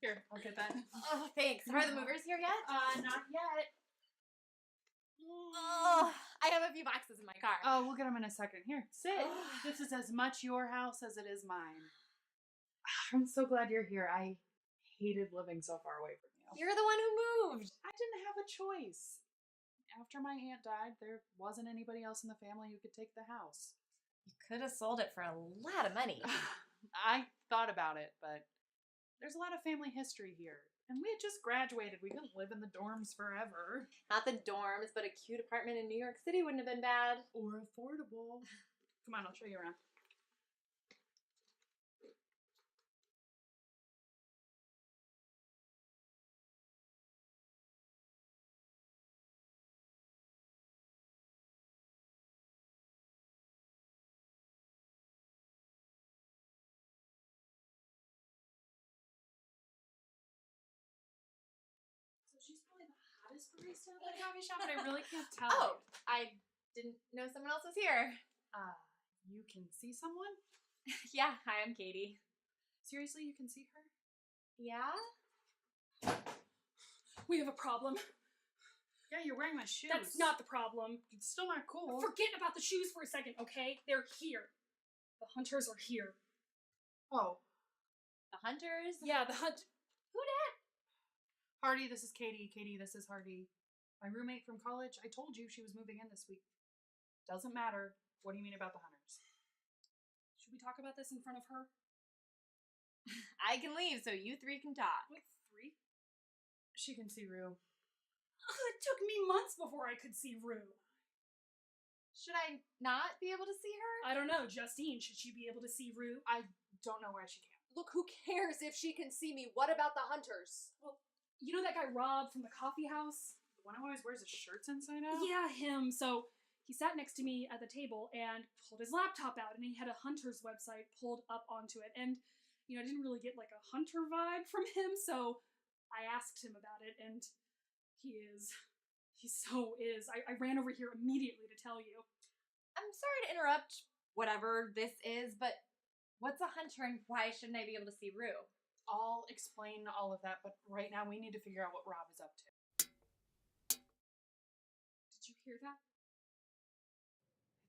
Here, I'll get that. Oh, thanks. Are the movers here yet? Not yet. Oh, I have a few boxes in my car. Oh, we'll get them in a second. Here, sit. This is as much your house as it is mine. I'm so glad you're here. I hated living so far away from you. You're the one who moved. I didn't have a choice. After my aunt died, there wasn't anybody else in the family who could take the house. You could have sold it for a lot of money. I thought about it, but there's a lot of family history here. And we had just graduated. We couldn't live in the dorms forever. Not the dorms, but a cute apartment in New York City wouldn't have been bad. Or affordable. Come on, I'll show you around. She's probably the hottest barista at the coffee shop, but I really can't tell. Oh, I didn't know someone else was here. You can see someone? Yeah, hi, I'm Katie. Seriously, you can see her? Yeah? We have a problem. Yeah, you're wearing my shoes. That's not the problem. It's still not cool. Forget about the shoes for a second, okay? They're here. The hunters are here. Oh. The hunters? Yeah, the hunt... Who dat? Hardy, this is Katie. Katie, this is Hardy. My roommate from college. I told you she was moving in this week. Doesn't matter. What do you mean about the hunters? Should we talk about this in front of her? I can leave so you three can talk. What, 3? She can see Rue. It took me months before I could see Rue. Should I not be able to see her? I don't know. Justine, should she be able to see Rue? I don't know why she can't. Look, who cares if she can see me? What about the hunters? Well, you know that guy Rob from the coffee house? The one who always wears his shirts inside out? Yeah, him. So he sat next to me at the table and pulled his laptop out, and he had a hunter's website pulled up onto it. And, you know, I didn't really get like a hunter vibe from him, so I asked him about it, and he so is. I ran over here immediately to tell you. I'm sorry to interrupt whatever this is, but what's a hunter and why shouldn't I be able to see Rue? I'll explain all of that, but right now we need to figure out what Rob is up to. Did you hear that?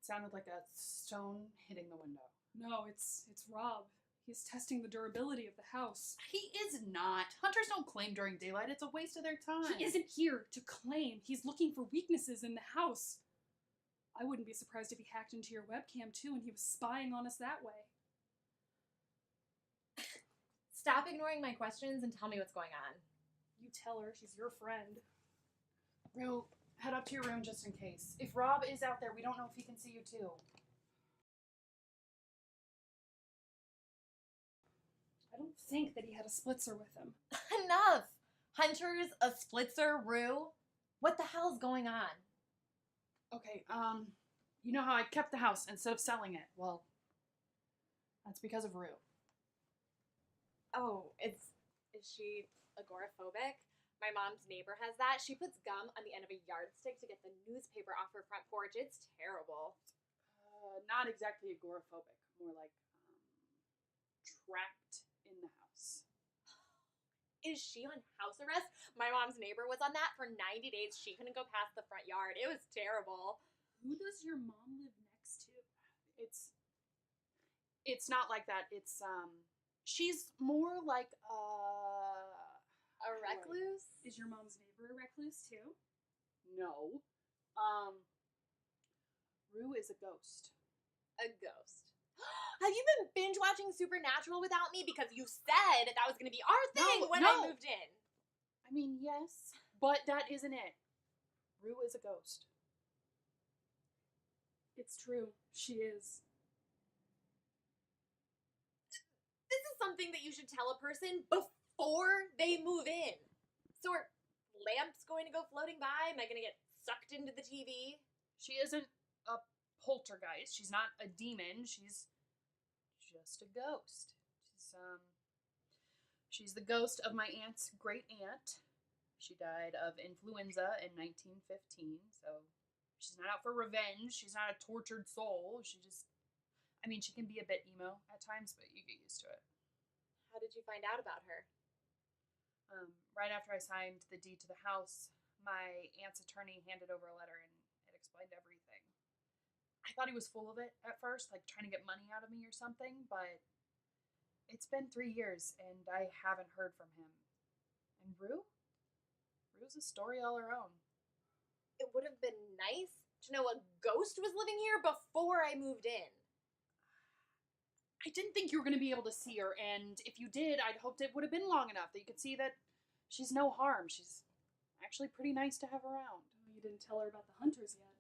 It sounded like a stone hitting the window. No, it's Rob. He's testing the durability of the house. He is not. Hunters don't claim during daylight. It's a waste of their time. He isn't here to claim. He's looking for weaknesses in the house. I wouldn't be surprised if he hacked into your webcam too and he was spying on us that way. Stop ignoring my questions and tell me what's going on. You tell her, she's your friend. Rue, head up to your room just in case. If Rob is out there, we don't know if he can see you too. I don't think that he had a splitzer with him. Enough! Hunters, a splitzer, Rue? What the hell's going on? Okay, you know how I kept the house instead of selling it? Well, that's because of Rue. Oh, is she agoraphobic? My mom's neighbor has that. She puts gum on the end of a yardstick to get the newspaper off her front porch. It's terrible. Not exactly agoraphobic. More like, trapped in the house. Is she on house arrest? My mom's neighbor was on that for 90 days. She couldn't go past the front yard. It was terrible. Who does your mom live next to? It's not like that. It's, she's more like A recluse? Is your mom's neighbor a recluse too? No. Rue is a ghost. A ghost. Have you been binge watching Supernatural without me? Because you said that was going to be our thing when I moved in. I mean, yes, but that isn't it. Rue is a ghost. It's true. She is. This is something that you should tell a person before they move in. So are lamps going to go floating by? Am I going to get sucked into the TV? She isn't a poltergeist. She's not a demon. She's just a ghost. She's the ghost of my aunt's great aunt. She died of influenza in 1915, so she's not out for revenge. She's not a tortured soul. She can be a bit emo at times, but you get used to it. How did you find out about her? Right after I signed the deed to the house, my aunt's attorney handed over a letter and it explained everything. I thought he was full of it at first, like trying to get money out of me or something, but it's been 3 years and I haven't heard from him. And Rue's a story all her own. It would have been nice to know a ghost was living here before I moved in. I didn't think you were going to be able to see her, and if you did, I'd hoped it would have been long enough that you could see that she's no harm. She's actually pretty nice to have around. Oh, you didn't tell her about the hunters yet.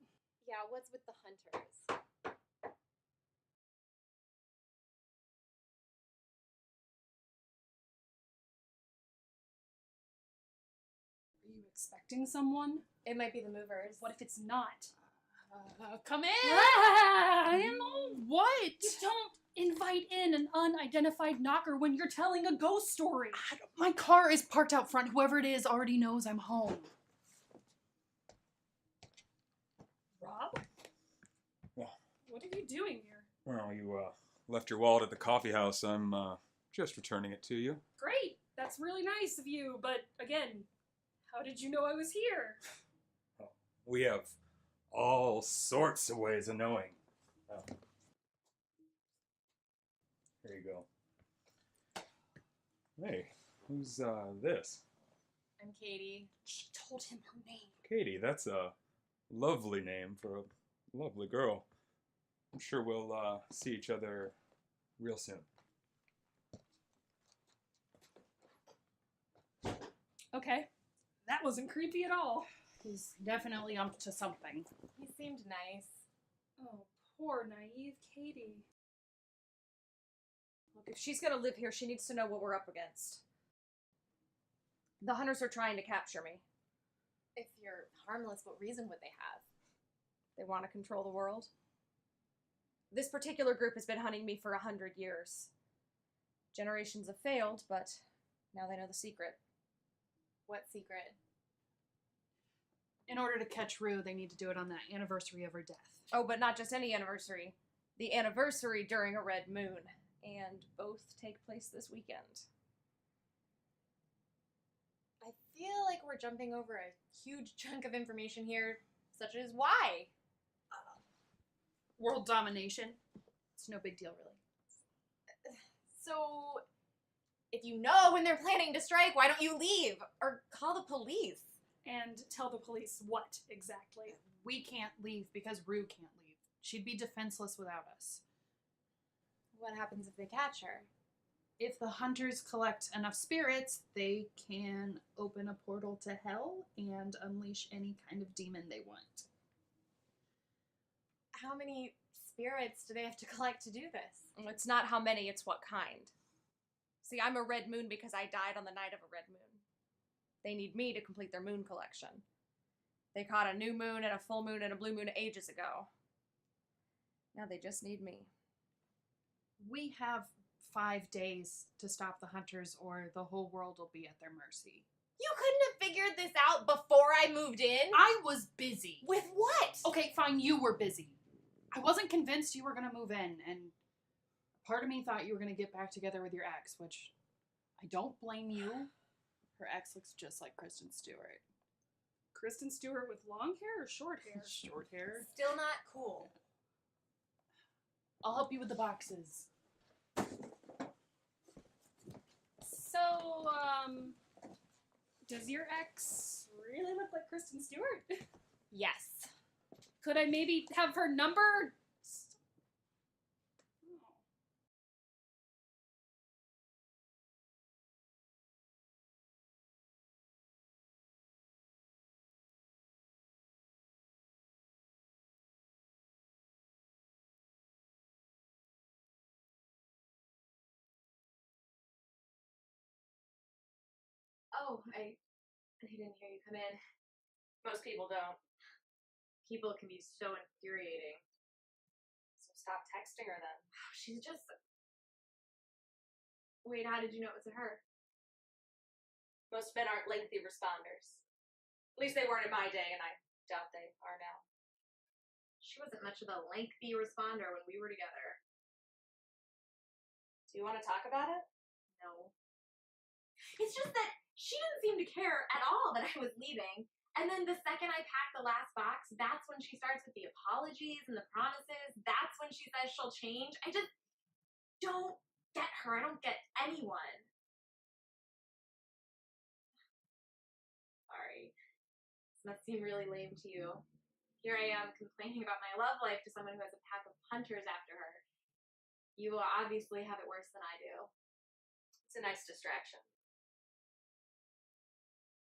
Yeah, what's with the hunters? Are you expecting someone? It might be the movers. What if it's not? Come in! I know. What? You don't invite in an unidentified knocker when you're telling a ghost story. My car is parked out front. Whoever it is already knows I'm home. Rob? Yeah. What are you doing here? Well, you left your wallet at the coffee house. I'm just returning it to you. Great. That's really nice of you. But again, how did you know I was here? Oh, we have all sorts of ways of knowing. Oh. Here you go. Hey, who's this? I'm Katie. She told him her name. Katie, that's a lovely name for a lovely girl. I'm sure we'll see each other real soon. Okay. That wasn't creepy at all. He's definitely up to something. He seemed nice. Oh, poor naive Katie. Look, if she's gonna live here, she needs to know what we're up against. The hunters are trying to capture me. If you're harmless, what reason would they have? They want to control the world. This particular group has been hunting me for 100 years. Generations have failed, but now they know the secret. What secret? In order to catch Rue, they need to do it on the anniversary of her death. Oh, but not just any anniversary. The anniversary during a red moon. And both take place this weekend. I feel like we're jumping over a huge chunk of information here, such as why. World domination. It's no big deal, really. So, if you know when they're planning to strike, why don't you leave? Or call the police? And tell the police what exactly? We can't leave because Rue can't leave. She'd be defenseless without us. What happens if they catch her? If the hunters collect enough spirits, they can open a portal to hell and unleash any kind of demon they want. How many spirits do they have to collect to do this? It's not how many, it's what kind. See, I'm a red moon because I died on the night of a red moon. They need me to complete their moon collection. They caught a new moon and a full moon and a blue moon ages ago. Now they just need me. We have 5 days to stop the hunters or the whole world will be at their mercy. You couldn't have figured this out before I moved in? I was busy. With what? Okay, fine, you were busy. I wasn't convinced you were going to move in, and part of me thought you were going to get back together with your ex, which I don't blame you. Her ex looks just like Kristen Stewart. Kristen Stewart with long hair or short hair? Short hair. Still not cool. I'll help you with the boxes. So, does your ex really look like Kristen Stewart? Yes. Could I maybe have her number? Oh, I didn't hear you come in. Most people don't. People can be so infuriating. So stop texting her then. She's just... Wait, how did you know it was her? Most men aren't lengthy responders. At least they weren't in my day, and I doubt they are now. She wasn't much of a lengthy responder when we were together. Do you want to talk about it? No. It's just that she didn't seem to care at all that I was leaving. And then the second I pack the last box, that's when she starts with the apologies and the promises. That's when she says she'll change. I just don't get her. I don't get anyone. Sorry. This must seem really lame to you. Here I am complaining about my love life to someone who has a pack of hunters after her. You obviously have it worse than I do. It's a nice distraction.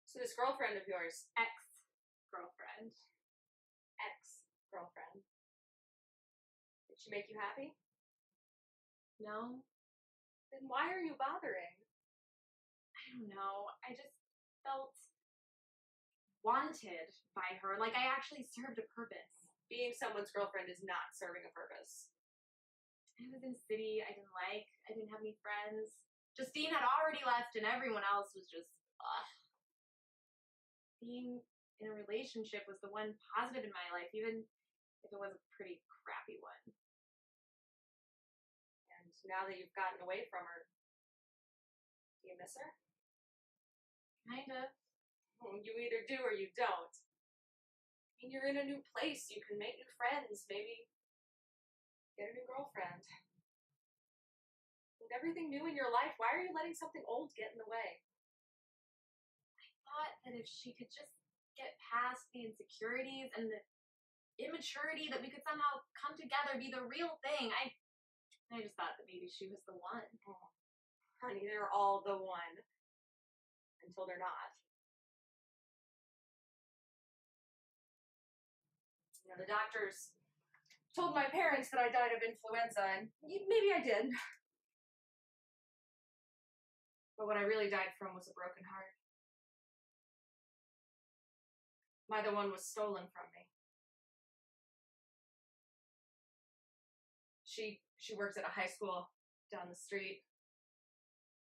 So this girlfriend of yours, Ex-girlfriend. ex-girlfriend, did she make you happy? No? Then why are you bothering? I don't know. I just felt wanted by her. Like I actually served a purpose. Being someone's girlfriend is not serving a purpose. I was in a city I didn't like. I didn't have any friends. Justine had already left and everyone else was just, ugh. Being in a relationship was the one positive in my life, even if it was a pretty crappy one. And now that you've gotten away from her, do you miss her? Kind of. You either do or you don't. I mean, you're in a new place. You can make new friends. Maybe get a new girlfriend. With everything new in your life, why are you letting something old get in the way? I thought that if she could just get past the insecurities and the immaturity, that we could somehow come together, be the real thing. I just thought that maybe she was the one. Oh, honey, they're all the one. Until they're not. You know, the doctors told my parents that I died of influenza, and maybe I did. But what I really died from was a broken heart. My other one was stolen from me. She works at a high school down the street.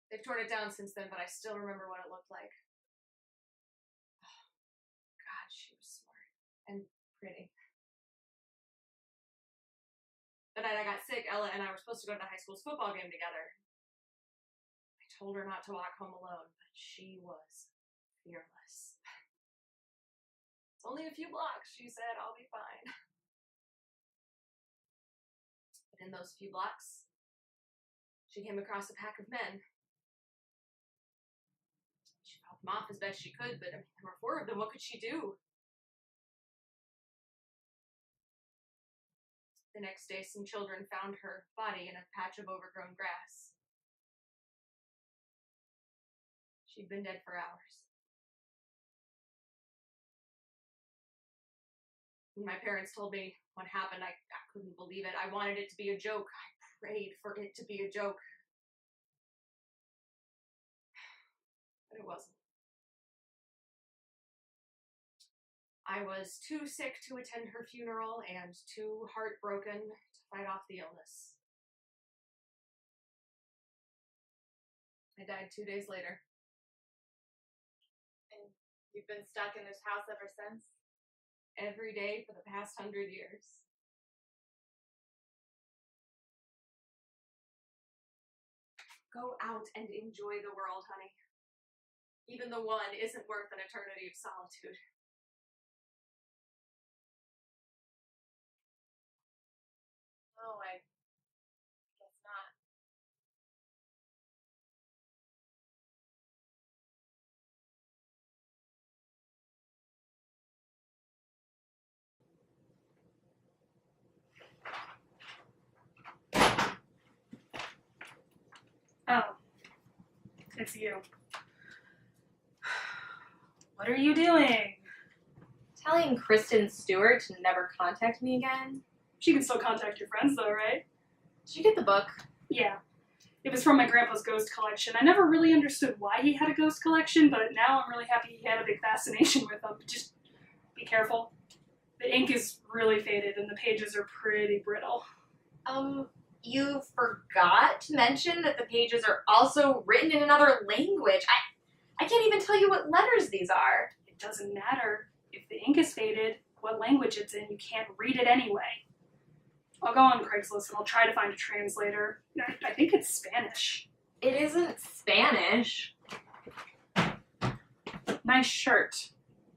They've torn it down since then, but I still remember what it looked like. Oh, God, she was smart and pretty. The night I got sick, Ella and I were supposed to go to the high school's football game together. I told her not to walk home alone, but she was fearless. It's only a few blocks, she said. I'll be fine. But in those few blocks, she came across a pack of men. She fought them off as best she could, but I mean, there were 4 of them. What could she do? The next day, some children found her body in a patch of overgrown grass. She'd been dead for hours. When my parents told me what happened, I couldn't believe it. I wanted it to be a joke. I prayed for it to be a joke. But it wasn't. I was too sick to attend her funeral and too heartbroken to fight off the illness. I died 2 days later. And you've been stuck in this house ever since? Every day for the past 100 years. Go out and enjoy the world, honey. Even the one isn't worth an eternity of solitude. No, I guess not. Oh, it's you. What are you doing? Telling Kristen Stewart to never contact me again. She can still contact your friends though, right? Did you get the book? Yeah. It was from my grandpa's ghost collection. I never really understood why he had a ghost collection, but now I'm really happy he had a big fascination with them. Just be careful. The ink is really faded and the pages are pretty brittle. You forgot to mention that the pages are also written in another language. I can't even tell you what letters these are. It doesn't matter. If the ink is faded, what language it's in, you can't read it anyway. I'll go on Craigslist and I'll try to find a translator. I think it's Spanish. It isn't Spanish. Nice shirt.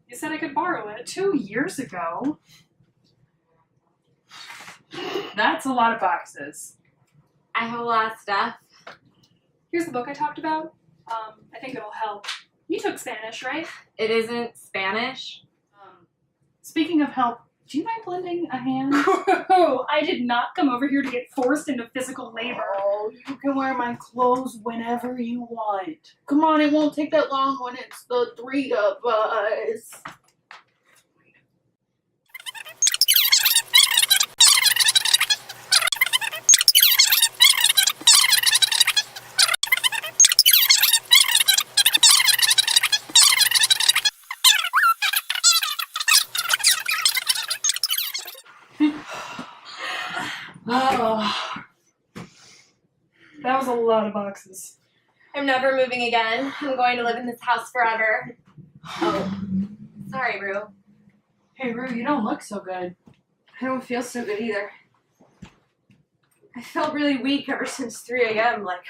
You said I could borrow it 2 years ago. That's a lot of boxes. I have a lot of stuff. Here's the book I talked about. I think it'll help. You took Spanish, right? It isn't Spanish. Speaking of help, do you mind lending a hand? Oh, I did not come over here to get forced into physical labor. Oh, you can wear my clothes whenever you want. Come on, it won't take that long when it's the three of us. Oh, that was a lot of boxes. I'm never moving again. I'm going to live in this house forever. Oh, sorry, Rue. Hey, Rue, you don't look so good. I don't feel so good either. I felt really weak ever since 3 a.m. Like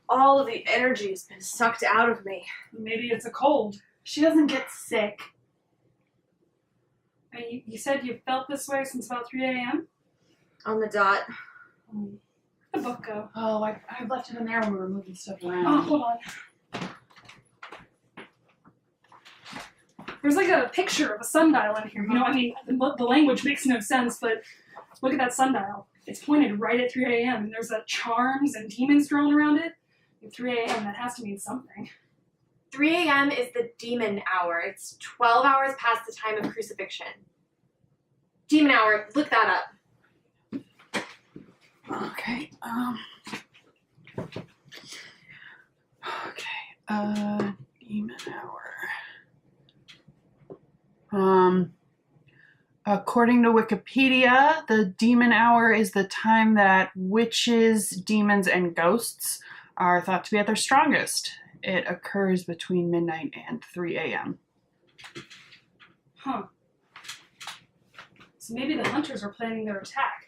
all of the energy has been sucked out of me. Maybe it's a cold. She doesn't get sick. I mean, you said you felt this way since about 3 a.m.? On the dot. Where'd the book go? Oh, I left it in there when we were moving stuff around. Oh, hold on. There's like a picture of a sundial in here. You know, I mean, the language makes no sense, but look at that sundial. It's pointed right at 3 a.m. and there's charms and demons drawn around it. At 3 a.m., that has to mean something. 3 a.m. is the demon hour. It's 12 hours past the time of crucifixion. Demon hour, look that up. Okay, demon hour. According to Wikipedia, the demon hour is the time that witches, demons, and ghosts are thought to be at their strongest. It occurs between midnight and 3 a.m. Huh. So maybe the hunters are planning their attack.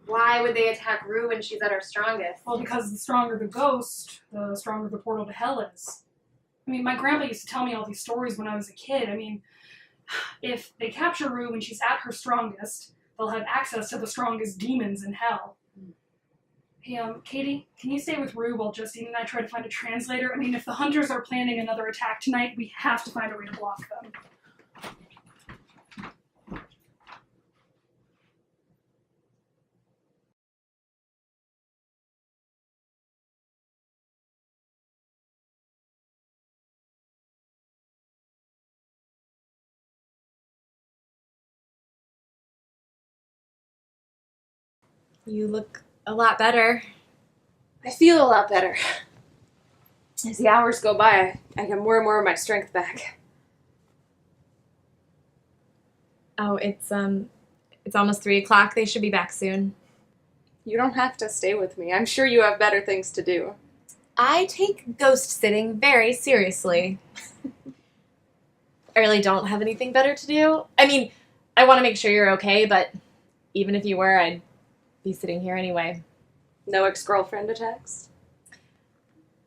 Why would they attack Rue when she's at her strongest? Well, because the stronger the ghost, the stronger the portal to hell is. I mean, my grandpa used to tell me all these stories when I was a kid. I mean, if they capture Rue when she's at her strongest, they'll have access to the strongest demons in hell. Hey, Katie, can you stay with Rue while Justine and I try to find a translator? I mean, if the hunters are planning another attack tonight, we have to find a way to block them. You look a lot better. I feel a lot better. As the hours go by, I get more and more of my strength back. Oh, it's almost 3 o'clock. They should be back soon. You don't have to stay with me. I'm sure you have better things to do. I take ghost sitting very seriously. I really don't have anything better to do. I mean, I want to make sure you're okay, but even if you were, I'd be sitting here anyway. No ex-girlfriend to text?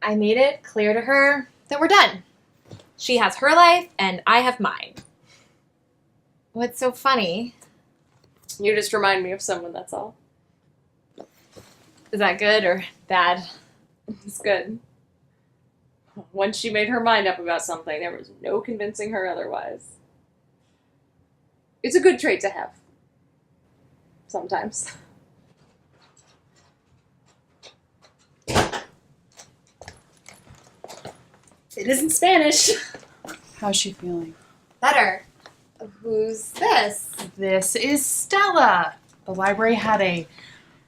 I made it clear to her that we're done. She has her life, and I have mine. What's so funny? You just remind me of someone, that's all. Is that good or bad? It's good. Once she made her mind up about something, there was no convincing her otherwise. It's a good trait to have. Sometimes. It isn't Spanish. How's she feeling? Better. Who's this? This is Stella. The library had a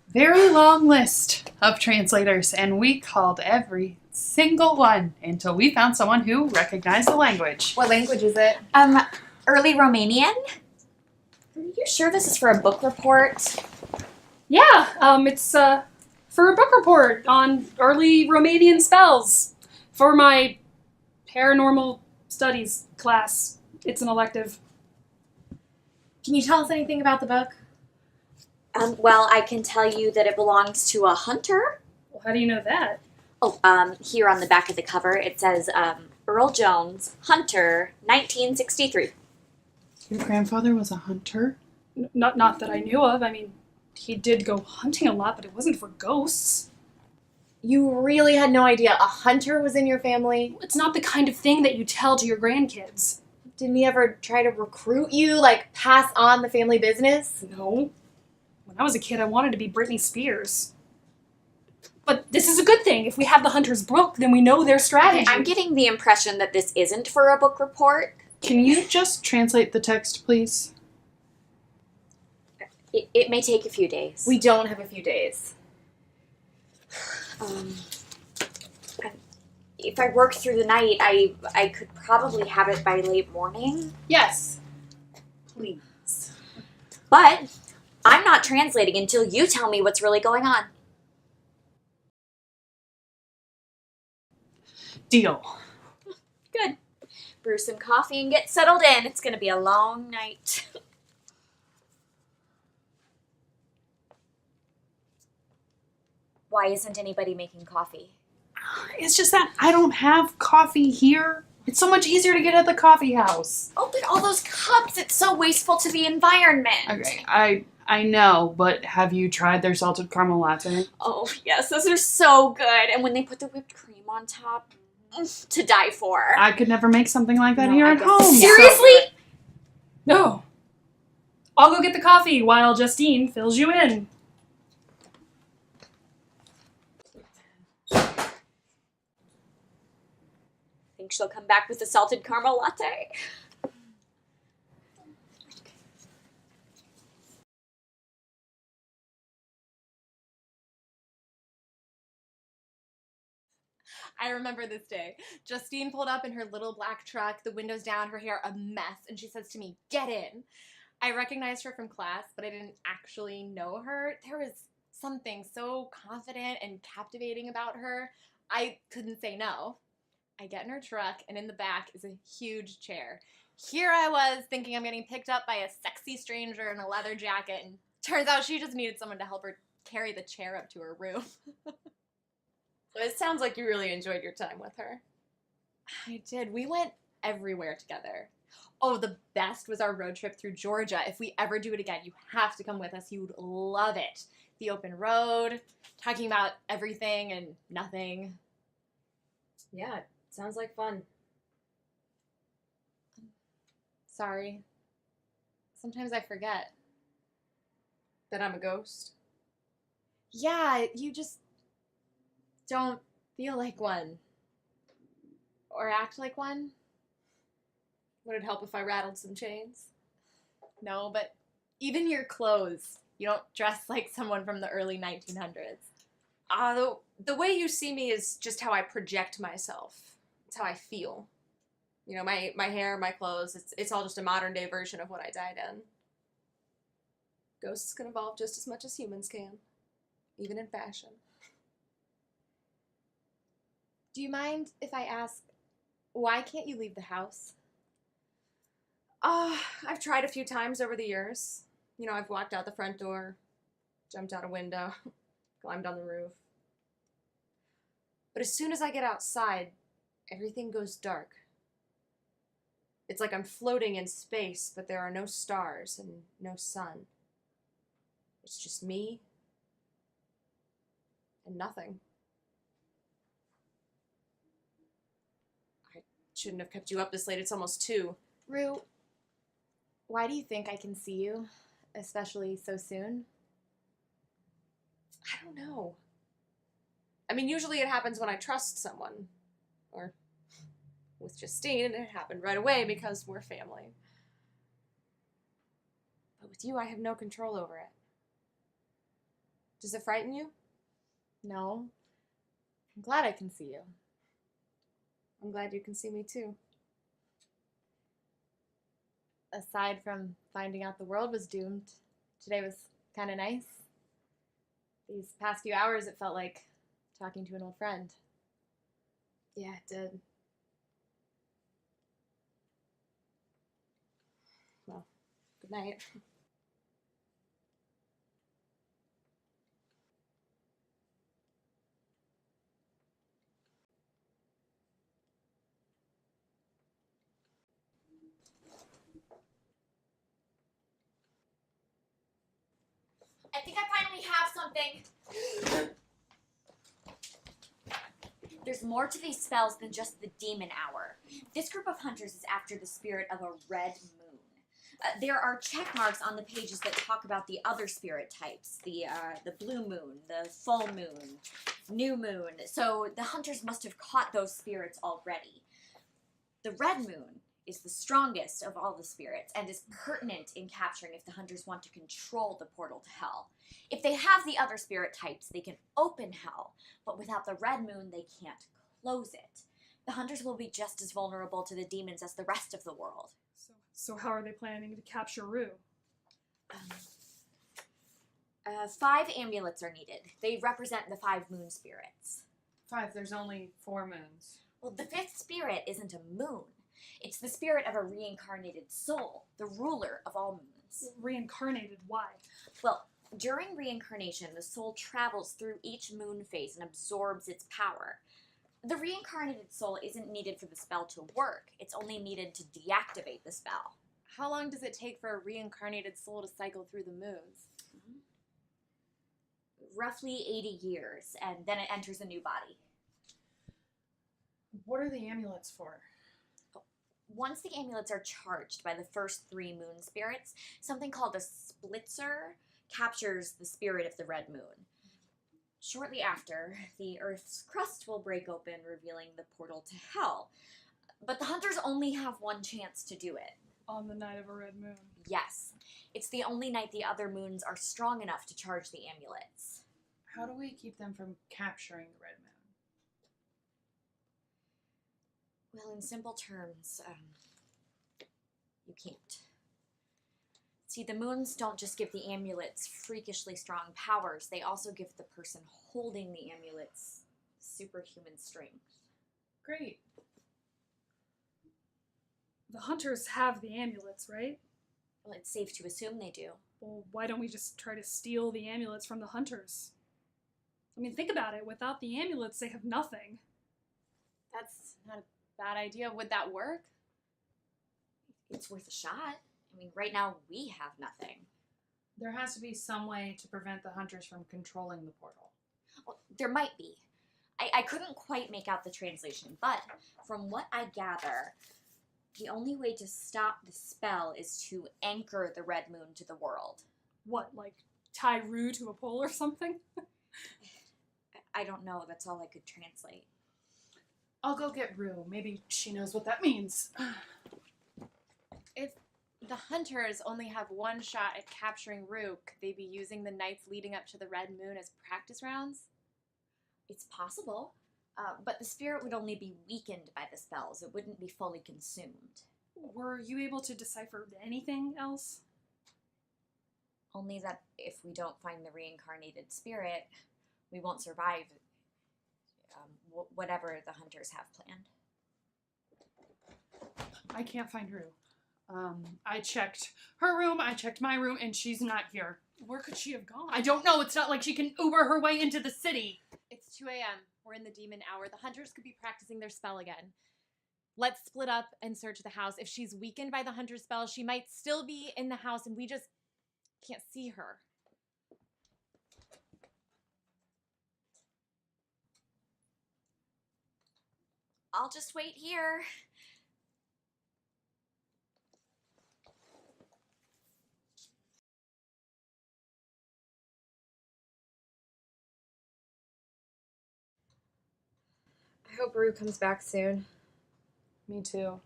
very long list of translators, and we called every single one until we found someone who recognized the language. What language is it? Early Romanian? Are you sure this is for a book report? Yeah, it's for a book report on early Romanian spells for my paranormal studies class. It's an elective. Can you tell us anything about the book? Well, I can tell you that it belongs to a hunter. Well, How do you know that? Oh, here on the back of the cover, it says, Earl Jones, Hunter, 1963. Your grandfather was a hunter? Not that I knew of. I mean, he did go hunting a lot, but it wasn't for ghosts. You really had no idea a hunter was in your family? It's not the kind of thing that you tell to your grandkids. Didn't he ever try to recruit you, like pass on the family business? No. When I was a kid, I wanted to be Britney Spears. But this is a good thing. If we have the Hunter's Book, then we know their strategy. Okay, I'm getting the impression that this isn't for a book report. Can you just translate the text, please? It may take a few days. We don't have a few days. If I work through the night, I could probably have it by late morning. Yes. Please. But I'm not translating until you tell me what's really going on. Deal. Good. Brew some coffee and get settled in. It's going to be a long night. Why isn't anybody making coffee? It's just that I don't have coffee here. It's so much easier to get at the coffee house. Oh, but all those cups, it's so wasteful to the environment. Okay, I know, but have you tried their salted caramel latte? Oh, yes, those are so good. And when they put the whipped cream on top, to die for. I could never make something like that No, here I at guess- home. Seriously? No. I'll go get the coffee while Justine fills you in. Think she'll come back with the salted caramel latte? I remember this day. Justine pulled up in her little black truck, the windows down, her hair a mess, and she says to me, "Get in." I recognized her from class, but I didn't actually know her. There was something so confident and captivating about her. I couldn't say no. I get in her truck, and in the back is a huge chair. Here I was thinking I'm getting picked up by a sexy stranger in a leather jacket, and turns out she just needed someone to help her carry the chair up to her room. It sounds like you really enjoyed your time with her. I did. We went everywhere together. Oh, the best was our road trip through Georgia. If we ever do it again, you have to come with us. You would love it. The open road, talking about everything and nothing. Yeah, it sounds like fun. Sorry. Sometimes I forget. That I'm a ghost. Yeah, you just don't feel like one. Or act like one. Would it help if I rattled some chains? No, but even your clothes. You don't dress like someone from the early 1900s. The way you see me is just how I project myself. It's how I feel. You know, my hair, my clothes, it's all just a modern day version of what I died in. Ghosts can evolve just as much as humans can, even in fashion. Do you mind if I ask, why can't you leave the house? I've tried a few times over the years. You know, I've walked out the front door, jumped out a window, climbed on the roof. But as soon as I get outside, everything goes dark. It's like I'm floating in space, but there are no stars and no sun. It's just me and nothing. I shouldn't have kept you up this late. It's almost 2. Rue, why do you think I can see you, especially so soon? I don't know. I mean, usually it happens when I trust someone. Or with Justine, and it happened right away because we're family. But with you, I have no control over it. Does it frighten you? No. I'm glad I can see you. I'm glad you can see me too. Aside from finding out the world was doomed, today was kind of nice. These past few hours, it felt like talking to an old friend. Yeah, it did. Well, good night. I think I finally have something. There's more to these spells than just the demon hour. This group of hunters is after the spirit of a red moon. There are check marks on the pages that talk about the other spirit types, the blue moon, the full moon, new moon. So the hunters must have caught those spirits already. The red moon is the strongest of all the spirits and is pertinent in capturing if the hunters want to control the portal to hell. If they have the other spirit types, they can open hell, but without the red moon, they can't close it. The hunters will be just as vulnerable to the demons as the rest of the world. So how are they planning to capture Rue? 5 amulets are needed. They represent the 5 moon spirits. 5, there's only 4 moons. Well, the 5th spirit isn't a moon. It's the spirit of a reincarnated soul, the ruler of all moons. Reincarnated, why? Well, during reincarnation, the soul travels through each moon phase and absorbs its power. The reincarnated soul isn't needed for the spell to work. It's only needed to deactivate the spell. How long does it take for a reincarnated soul to cycle through the moons? Roughly 80 years, and then it enters a new body. What are the amulets for? Once the amulets are charged by the first 3 moon spirits, something called a splitzer captures the spirit of the red moon. Shortly after, the Earth's crust will break open, revealing the portal to hell. But the hunters only have one chance to do it. On the night of a red moon. Yes. It's the only night the other moons are strong enough to charge the amulets. How do we keep them from capturing the red moon? Well, in simple terms, you can't. See, the moons don't just give the amulets freakishly strong powers, they also give the person holding the amulets superhuman strength. Great. The hunters have the amulets, right? Well, it's safe to assume they do. Well, why don't we just try to steal the amulets from the hunters? I mean, think about it. Without the amulets, they have nothing. That's not a bad idea. Would that work? It's worth a shot. I mean, right now we have nothing. There has to be some way to prevent the hunters from controlling the portal. Well, there might be. I couldn't quite make out the translation, but from what I gather, the only way to stop the spell is to anchor the red moon to the world. What, like tie Rue to a pole or something? I don't know. That's all I could translate. I'll go get Rue. Maybe she knows what that means. If the hunters only have one shot at capturing Rue, could they be using the nights leading up to the red moon as practice rounds? It's possible, but the spirit would only be weakened by the spells. It wouldn't be fully consumed. Were you able to decipher anything else? Only that if we don't find the reincarnated spirit, we won't survive whatever the hunters have planned. I can't find Rue. I checked her room, I checked my room, and she's not here. Where could she have gone? I don't know. It's not like she can Uber her way into the city. It's 2 a.m. We're in the demon hour. The hunters could be practicing their spell again. Let's split up and search the house. If she's weakened by the hunter's spell, she might still be in the house and we just can't see her. I'll just wait here. I hope Rue comes back soon. Me too.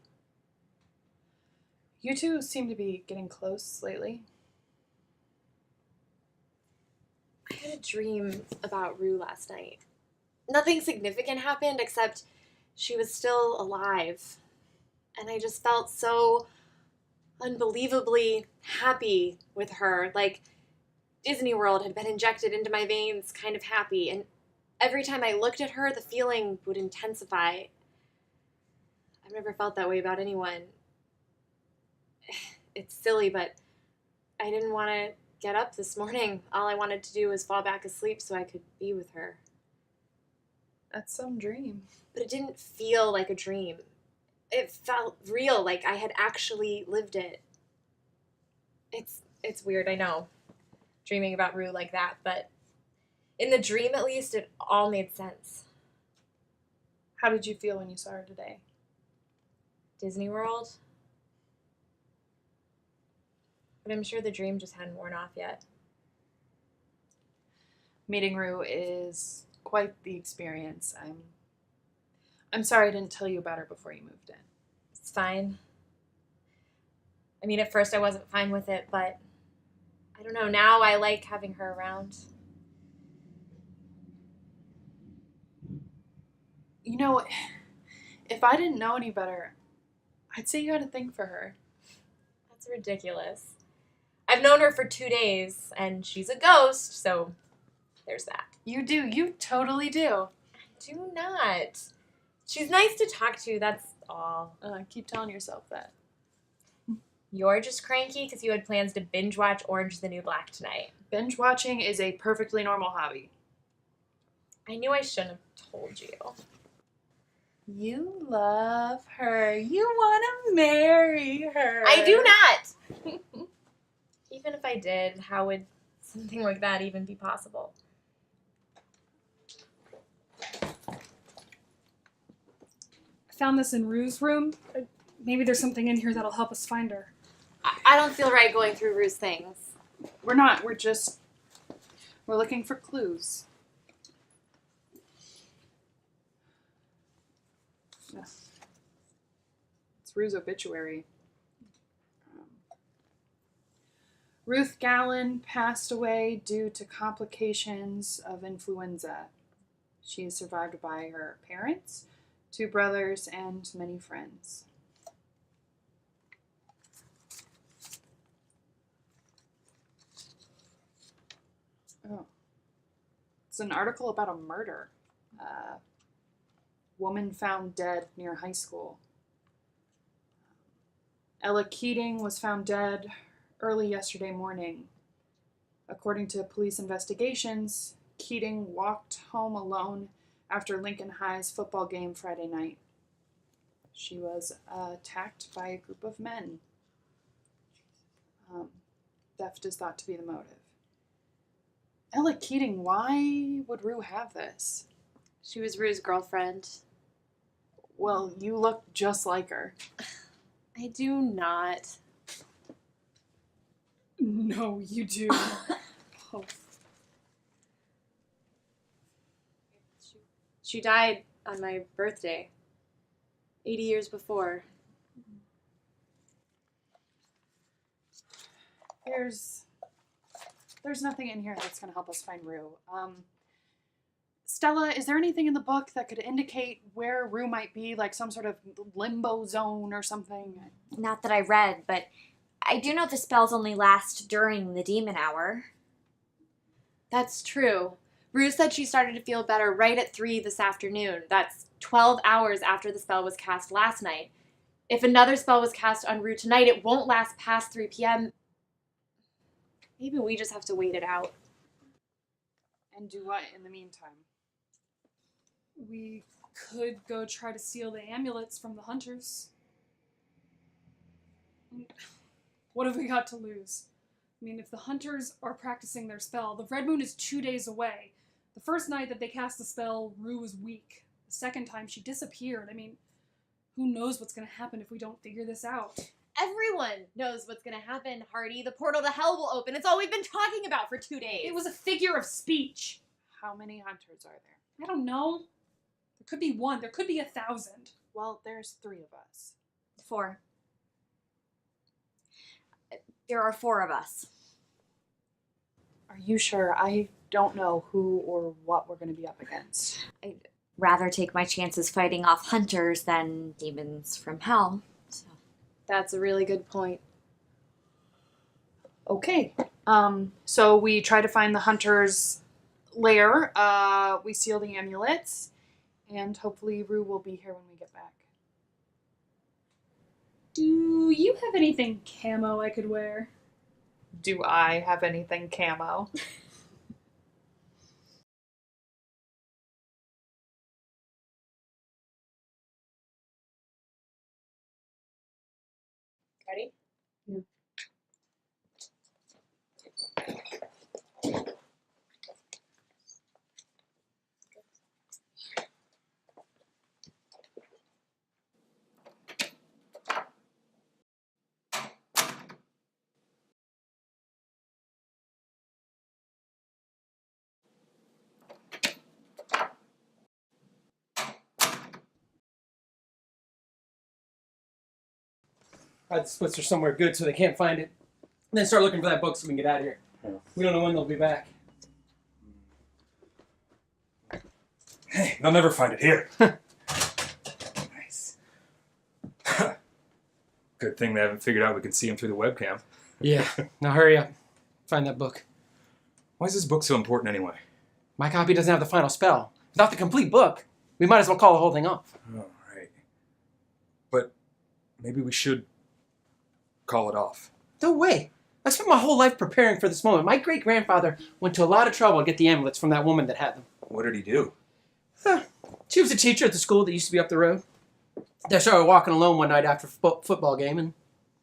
You two seem to be getting close lately. I had a dream about Rue last night. Nothing significant happened except she was still alive. And I just felt so unbelievably happy with her. Like Disney World had been injected into my veins, kind of happy. And every time I looked at her, the feeling would intensify. I've never felt that way about anyone. It's silly, but I didn't want to get up this morning. All I wanted to do was fall back asleep so I could be with her. That's some dream. But it didn't feel like a dream. It felt real, like I had actually lived it. It's weird, I know. dreaming about Rue like that, but in the dream, at least, it all made sense. How did you feel when you saw her today? Disney World? But I'm sure the dream just hadn't worn off yet. Meeting Rue is quite the experience. I'm sorry I didn't tell you about her before you moved in. It's fine. I mean, at first I wasn't fine with it, but I don't know, now I like having her around. You know, if I didn't know any better, I'd say you had a thing for her. That's ridiculous. I've known her for 2 days, and she's a ghost, so there's that. You do. You totally do. Do not. She's nice to talk to, that's all. Keep telling yourself that. You're just cranky because you had plans to binge watch Orange is the New Black tonight. Binge watching is a perfectly normal hobby. I knew I shouldn't have told you. You love her. You want to marry her. I do not! Even if I did, how would something like that even be possible? I found this in Rue's room. Maybe there's something in here that'll help us find her. I don't feel right going through Rue's things. We're not. We're looking for clues. Yeah. It's Rue's obituary. Ruth Gallen passed away due to complications of influenza. She is survived by her parents, 2 brothers, and many friends. Oh. It's an article about a murder. Woman found dead near high school. Ella Keating was found dead early yesterday morning. According to police investigations, Keating walked home alone after Lincoln High's football game Friday night. She was attacked by a group of men. Theft is thought to be the motive. Ella Keating, why would Rue have this? She was Rue's girlfriend. Well, you look just like her. I do not. No, you do. Oh. She died on my birthday, 80 years before. There's nothing in here that's going to help us find Rue. Stella, is there anything in the book that could indicate where Rue might be, like some sort of limbo zone or something? Not that I read, but I do know the spells only last during the demon hour. That's true. Rue said she started to feel better right at 3 this afternoon. That's 12 hours after the spell was cast last night. If another spell was cast on Rue tonight, it won't last past 3 p.m. Maybe we just have to wait it out. And do what in the meantime? We could go try to steal the amulets from the hunters. What have we got to lose? I mean, if the hunters are practicing their spell, the red moon is 2 days away. The first night that they cast the spell, Rue was weak. The second time, she disappeared. I mean, who knows what's going to happen if we don't figure this out? Everyone knows what's going to happen, Hardy. The portal to hell will open. It's all we've been talking about for 2 days. It was a figure of speech. How many hunters are there? I don't know. There could be 1. There could be 1,000. Well, there's 3 of us. 4. There are 4 of us. Are you sure? I don't know who or what we're going to be up against. I'd rather take my chances fighting off hunters than demons from hell. So. That's a really good point. Okay. So we try to find the hunter's lair. We steal the amulets. And hopefully Rue will be here when we get back. Do you have anything camo I could wear? Do I have anything camo? Ready? Yeah. hide the splinter somewhere good so they can't find it. And then start looking for that book so we can get out of here. Yeah. We don't know when they'll be back. Hey, they'll never find it here. Nice. Good thing they haven't figured out we can see him through the webcam. Yeah. Now hurry up. Find that book. Why is this book so important anyway? My copy doesn't have the final spell. Without the complete book, we might as well call the whole thing off. Oh, right. But maybe we should call it off. No way. I spent my whole life preparing for this moment. My great-grandfather went to a lot of trouble to get the amulets from that woman that had them. What did he do? She was a teacher at the school that used to be up the road. They started walking alone one night after a football game, and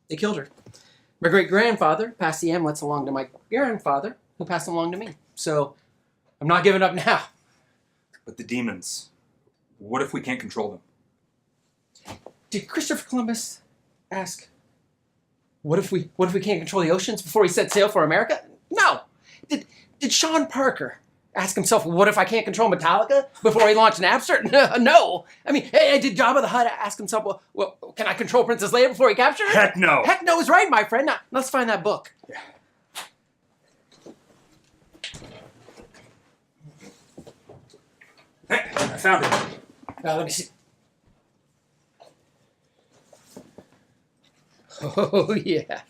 they killed her. My great-grandfather passed the amulets along to my grandfather, who passed them along to me. So, I'm not giving up now. But the demons, what if we can't control them? Did Christopher Columbus ask, what if we can't control the oceans before he set sail for America? No! Did Sean Parker ask himself, what if I can't control Metallica before he launched Napster? No. I mean, hey, did Jabba the Hutt ask himself, well, can I control Princess Leia before he captured her? Heck no! Heck no is right, my friend. Now, let's find that book. Yeah. Hey, I found it. Let me see. Oh, yeah.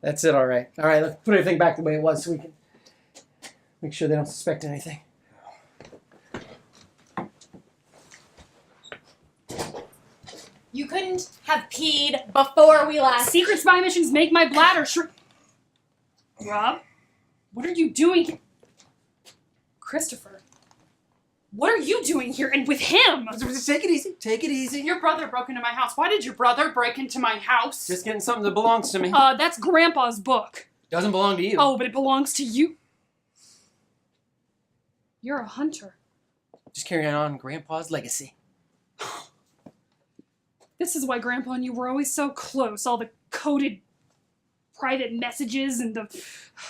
That's it, all right. All right, let's put everything back the way it was so we can make sure they don't suspect anything. You couldn't have peed before we left. Secret spy missions make my bladder shrink. Rob, what are you doing? Christopher, what are you doing here and with him? Take it easy. Take it easy. Your brother broke into my house. Why did your brother break into my house? Just getting something that belongs to me. That's Grandpa's book. Doesn't belong to you. Oh, but it belongs to you. You're a hunter. Just carrying on Grandpa's legacy. This is why Grandpa and you were always so close. All the coded private messages and the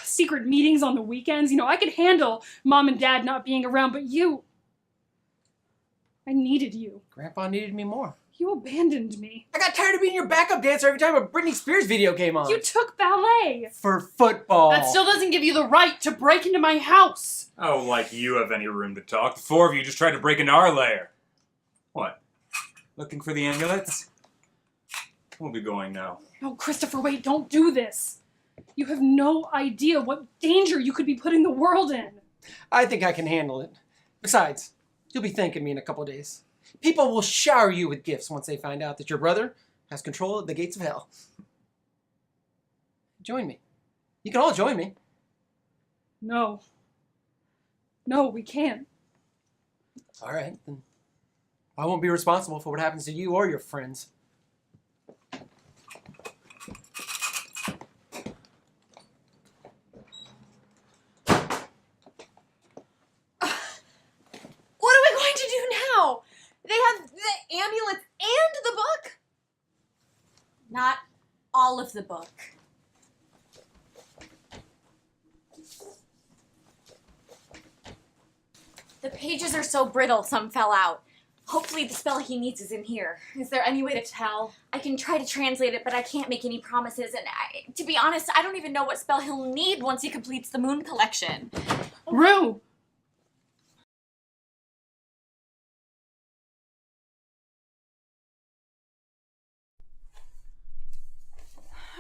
secret meetings on the weekends. You know, I could handle Mom and Dad not being around, but you... I needed you. Grandpa needed me more. You abandoned me. I got tired of being your backup dancer every time a Britney Spears video came on. You took ballet. For football. That still doesn't give you the right to break into my house. Oh, like you have any room to talk. The four of you just tried to break into our lair. What? Looking for the amulets? We'll be going now. No, Christopher, wait, don't do this. You have no idea what danger you could be putting the world in. I think I can handle it. Besides, you'll be thanking me in a couple of days. People will shower you with gifts once they find out that your brother has control of the gates of hell. Join me. You can all join me. No. No, we can't. All right, then I won't be responsible for what happens to you or your friends. What are we going to do now? They have the amulets and the book. Not all of the book. The pages are so brittle, some fell out. Hopefully the spell he needs is in here. Is there any way to tell? I can try to translate it, but I can't make any promises, and to be honest, I don't even know what spell he'll need once he completes the moon collection. Rue!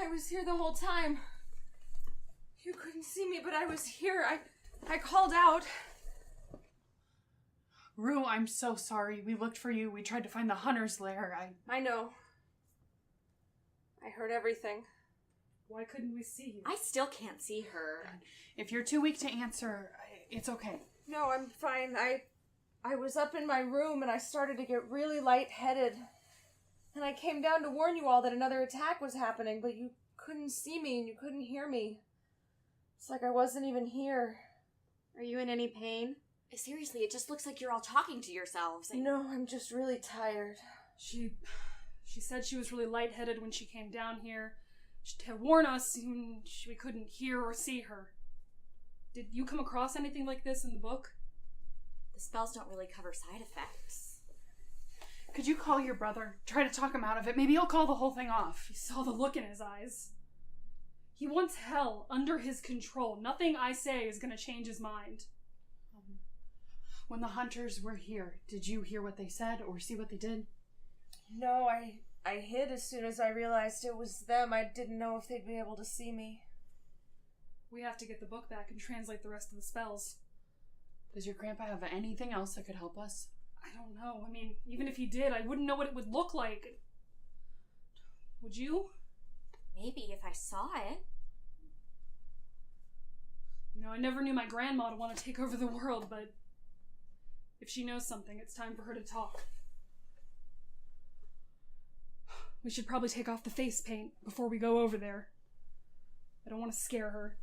I was here the whole time. You couldn't see me, but I was here. I called out. Rue, I'm so sorry. We looked for you. We tried to find the hunter's lair. I know. I heard everything. Why couldn't we see you? I still can't see her. If you're too weak to answer, it's okay. No, I'm fine. I was up in my room and I started to get really lightheaded. And I came down to warn you all that another attack was happening, but you couldn't see me and you couldn't hear me. It's like I wasn't even here. Are you in any pain? Seriously, it just looks like you're all talking to yourselves. No, I'm just really tired. She said she was really lightheaded when she came down here. To warn us when we couldn't hear or see her. Did you come across anything like this in the book? The spells don't really cover side effects. Could you call your brother? Try to talk him out of it. Maybe he'll call the whole thing off. You saw the look in his eyes. He wants hell under his control. Nothing I say is gonna change his mind. When the hunters were here, did you hear what they said or see what they did? No, I hid as soon as I realized it was them. I didn't know if they'd be able to see me. We have to get the book back and translate the rest of the spells. Does your grandpa have anything else that could help us? I don't know. I mean, even if he did, I wouldn't know what it would look like. Would you? Maybe if I saw it. You know, I never knew my grandma to want to take over the world, but if she knows something, it's time for her to talk. We should probably take off the face paint before we go over there. I don't want to scare her.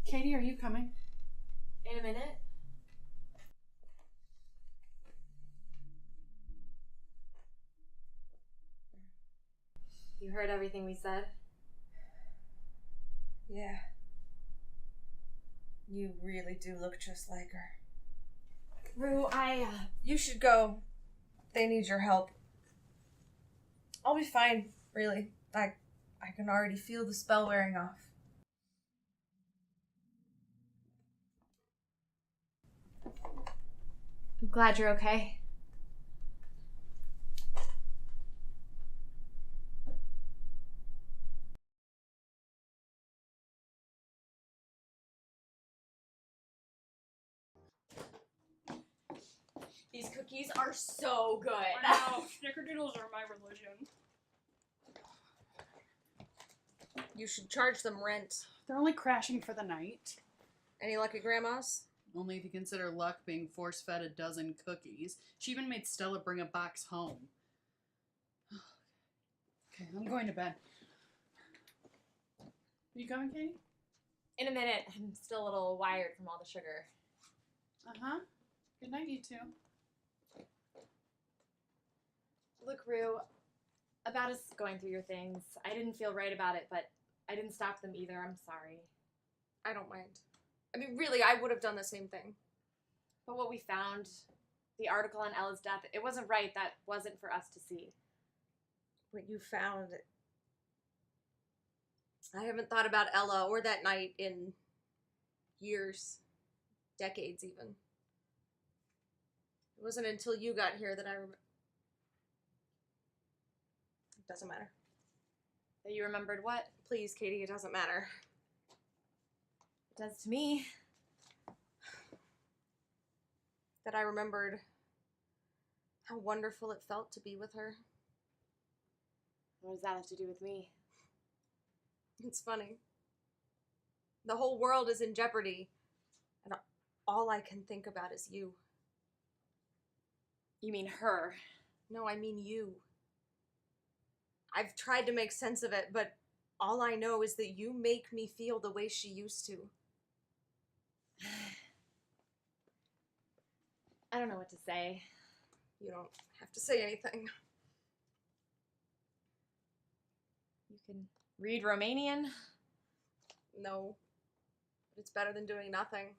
Katie, are you coming? In a minute. You heard everything we said? Yeah. You really do look just like her. Rue, You should go. They need your help. I'll be fine, really. I can already feel the spell wearing off. I'm glad you're okay. These cookies are so good. I know. Snickerdoodles are my religion. You should charge them rent. They're only crashing for the night. Any lucky grandmas? Only if you consider Luck being force-fed a dozen cookies. She even made Stella bring a box home. Okay, I'm going to bed. You coming, Katie? In a minute. I'm still a little wired from all the sugar. Uh-huh. Good night, you two. Look, Rue, about us going through your things, I didn't feel right about it, but I didn't stop them either. I'm sorry. I don't mind. I mean, really, I would have done the same thing. But what we found, the article on Ella's death, it wasn't right. That wasn't for us to see. What you found. I haven't thought about Ella or that night in years, decades even. It wasn't until you got here that I remember. It doesn't matter. That you remembered what? Please, Katie, it doesn't matter. It does to me. That I remembered how wonderful it felt to be with her. What does that have to do with me? It's funny. The whole world is in jeopardy, and all I can think about is you. You mean her? No, I mean you. I've tried to make sense of it, but all I know is that you make me feel the way she used to. I don't know what to say. You don't have to say anything. You can read Romanian? No. But it's better than doing nothing.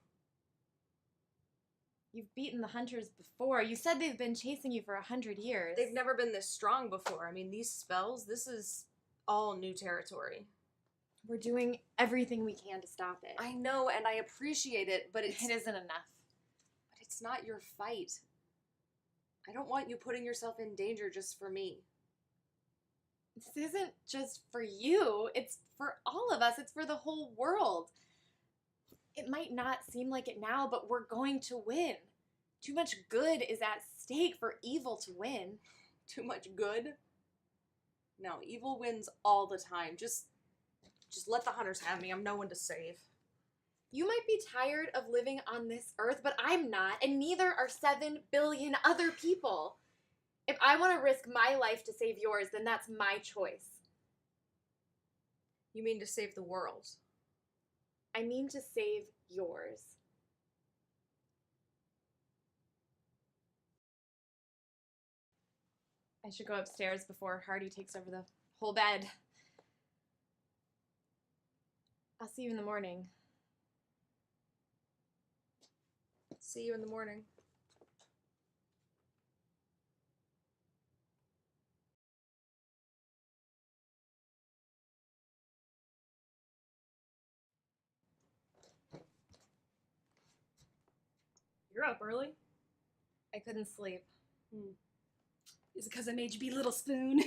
You've beaten the hunters before. You said they've been chasing you for 100 years. They've never been this strong before. I mean, these spells, this is all new territory. We're doing everything we can to stop it. I know, and I appreciate it, but It isn't enough. But it's not your fight. I don't want you putting yourself in danger just for me. This isn't just for you. It's for all of us. It's for the whole world. It might not seem like it now, but we're going to win. Too much good is at stake for evil to win. Too much good? No, evil wins all the time. Just let the hunters have me. I'm no one to save. You might be tired of living on this earth, but I'm not, and neither are 7 billion other people. If I want to risk my life to save yours, then that's my choice. You mean to save the world? I mean to save yours. I should go upstairs before Hardy takes over the whole bed. I'll see you in the morning. See you in the morning. You're up early. I couldn't sleep. Is it because I made you be Little Spoon?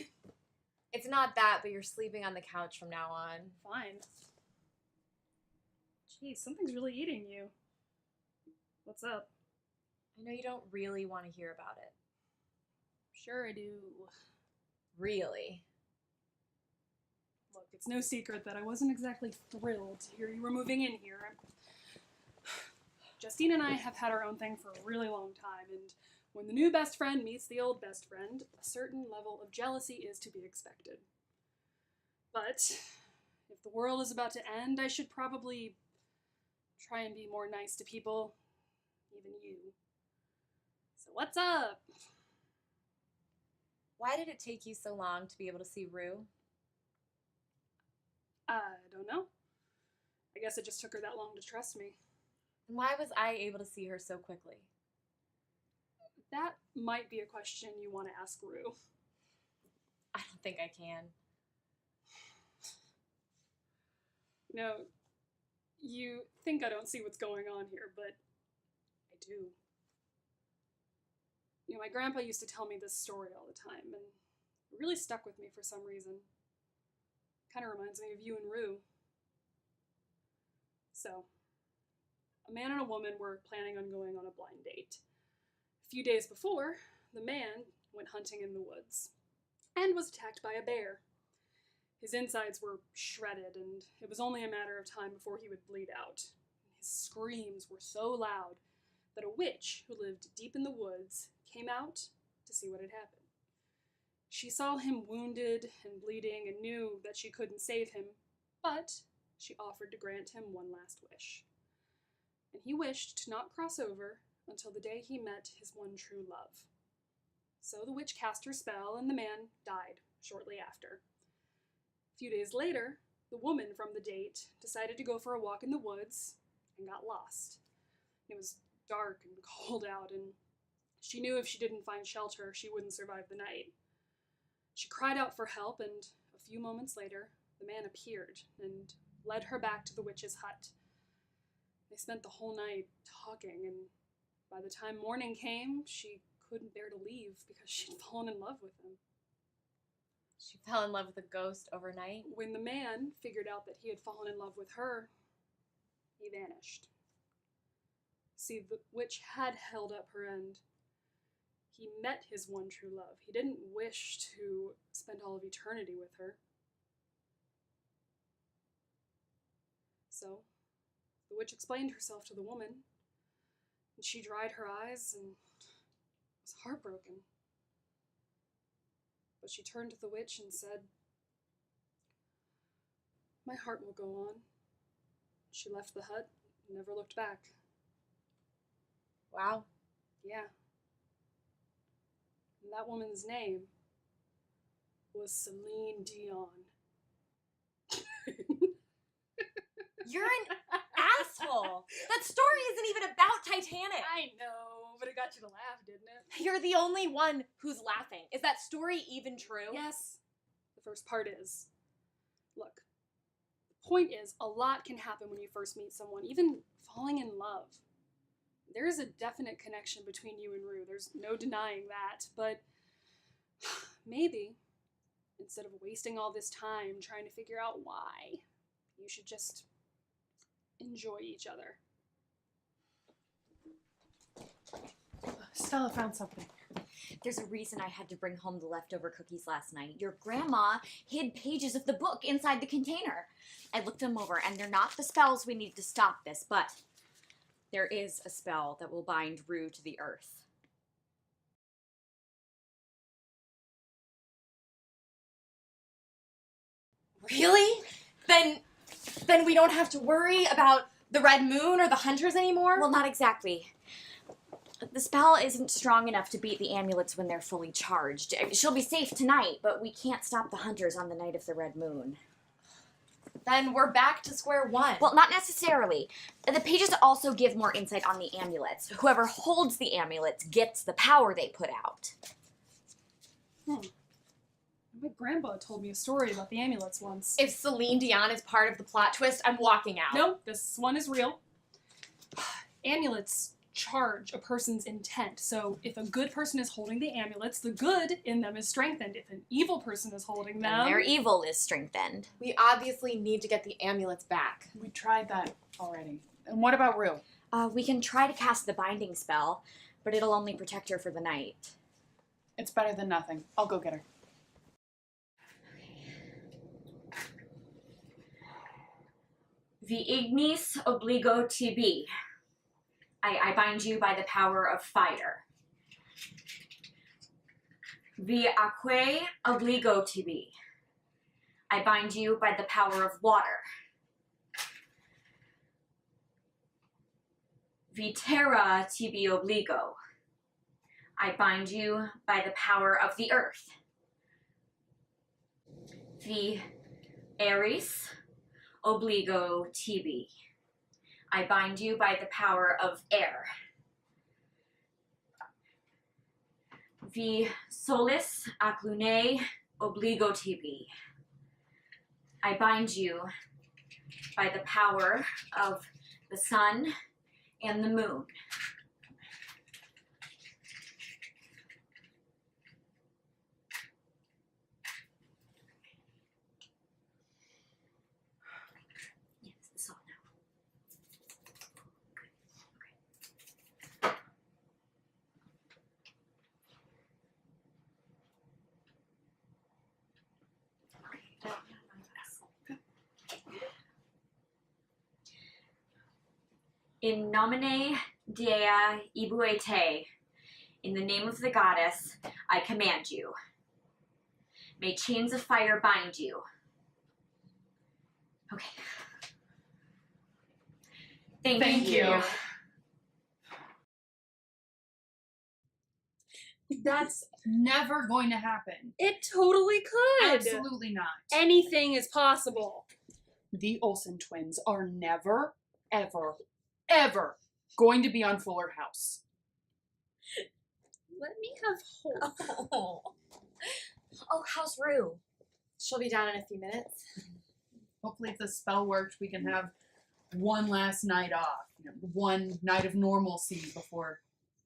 It's not that, but you're sleeping on the couch from now on. Fine. Geez, something's really eating you. What's up? I know you don't really want to hear about it. Sure I do. Really? Look, it's no secret that I wasn't exactly thrilled to hear you were moving in here. Justine and I have had our own thing for a really long time, and when the new best friend meets the old best friend, a certain level of jealousy is to be expected. But if the world is about to end, I should probably try and be more nice to people, even you. So what's up? Why did it take you so long to be able to see Rue? I don't know. I guess it just took her that long to trust me. And why was I able to see her so quickly? That might be a question you want to ask Rue. I don't think I can. You know, you think I don't see what's going on here, but I do. You know, my grandpa used to tell me this story all the time, and it really stuck with me for some reason. Kind of reminds me of you and Rue. So, a man and a woman were planning on going on a blind date. A few days before, the man went hunting in the woods and was attacked by a bear. His insides were shredded, and it was only a matter of time before he would bleed out. His screams were so loud that a witch who lived deep in the woods came out to see what had happened. She saw him wounded and bleeding and knew that she couldn't save him, but she offered to grant him one last wish. And he wished to not cross over until the day he met his one true love. So the witch cast her spell, and the man died shortly after. A few days later, the woman from the date decided to go for a walk in the woods and got lost. It was dark and cold out, and she knew if she didn't find shelter, she wouldn't survive the night. She cried out for help, and a few moments later, the man appeared and led her back to the witch's hut. They spent the whole night talking, and by the time morning came, she couldn't bear to leave because she'd fallen in love with him. She fell in love with a ghost overnight? When the man figured out that he had fallen in love with her, he vanished. See, the witch had held up her end. He met his one true love. He didn't wish to spend all of eternity with her. So, the witch explained herself to the woman, and she dried her eyes and was heartbroken. But she turned to the witch and said, "My heart will go on." She left the hut and never looked back. Wow. Yeah. And that woman's name was Celine Dion. You're an asshole! That story isn't even about Titanic! I know, but it got you to laugh, didn't it? You're the only one who's laughing. Is that story even true? Yes. The first part is. Look, the point is, a lot can happen when you first meet someone, even falling in love. There is a definite connection between you and Rue. There's no denying that, but maybe, instead of wasting all this time trying to figure out why, you should just enjoy each other. Stella found something. There's a reason I had to bring home the leftover cookies last night. Your grandma hid pages of the book inside the container. I looked them over, and they're not the spells we need to stop this, but there is a spell that will bind Rue to the earth. Really? Then we don't have to worry about the red moon or the hunters anymore? Well, not exactly. The spell isn't strong enough to beat the amulets when they're fully charged. She'll be safe tonight, but we can't stop the hunters on the night of the red moon. Then we're back to square one. Well, not necessarily. The pages also give more insight on the amulets. Whoever holds the amulets gets the power they put out. My grandpa told me a story about the amulets once. If Celine Dion is part of the plot twist, I'm walking out. No, this one is real. Amulets charge a person's intent. So if a good person is holding the amulets, the good in them is strengthened. If an evil person is holding them, And their evil is strengthened. We obviously need to get the amulets back. We tried that already. And what about Rue? We can try to cast the binding spell, but it'll only protect her for the night. It's better than nothing. I'll go get her. Vi ignis obligo tibi. I bind you by the power of fire. Vi aquae obligo tibi. I bind you by the power of water. Vi terra tibi obligo. I bind you by the power of the earth. Vi aris obligo tibi. I bind you by the power of air. Vi solis ac lunae obligo tibi. I bind you by the power of the sun and the moon. Yes, that's all now. In nomine Dea Ibuete, in the name of the goddess, I command you. May chains of fire bind you. Okay. Thank you. That's never going to happen. It totally could. Absolutely not. Anything is possible. The Olsen twins are never, ever, ever going to be on Fuller House. Let me have hope. Oh, how's Rue? She'll be down in a few minutes. Hopefully, if the spell works, we can have one last night off. You know, one night of normalcy before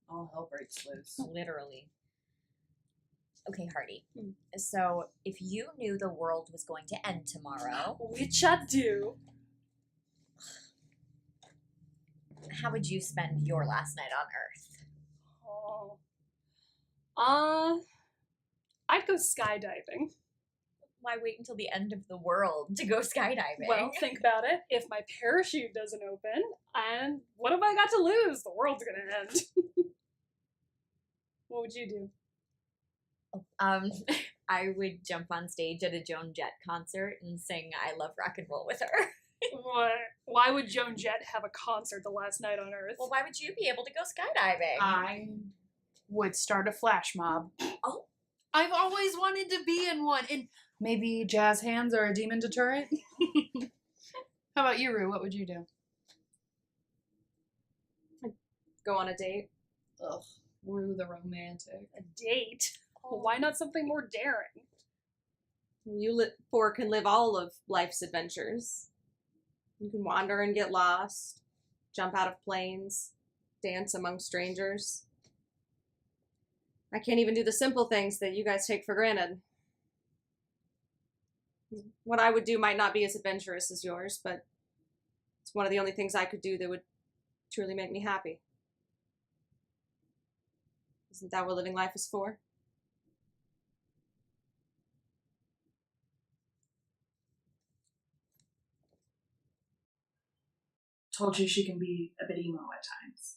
all hell breaks loose. Literally. Okay, Hardy. So, if you knew the world was going to end tomorrow, Which I do. how would you spend your last night on Earth? I'd go skydiving. Why wait until the end of the world to go skydiving? Well, think about it. If my parachute doesn't open, and what have I got to lose? The world's gonna end. What would you do? I would jump on stage at a Joan Jett concert and sing I Love Rock and Roll with her. Why would Joan Jett have a concert the last night on Earth? Well, why would you be able to go skydiving? I would start a flash mob. Oh. I've always wanted to be in one. And maybe jazz hands or a demon deterrent. How about you, Rue? What would you do? Go on a date. Ugh, Rue the romantic. A date? Well, why not something more daring? You four can live all of life's adventures. You can wander and get lost, jump out of planes, dance among strangers. I can't even do the simple things that you guys take for granted. What I would do might not be as adventurous as yours, but it's one of the only things I could do that would truly make me happy. Isn't that what living life is for? Told you she can be a bit emo at times.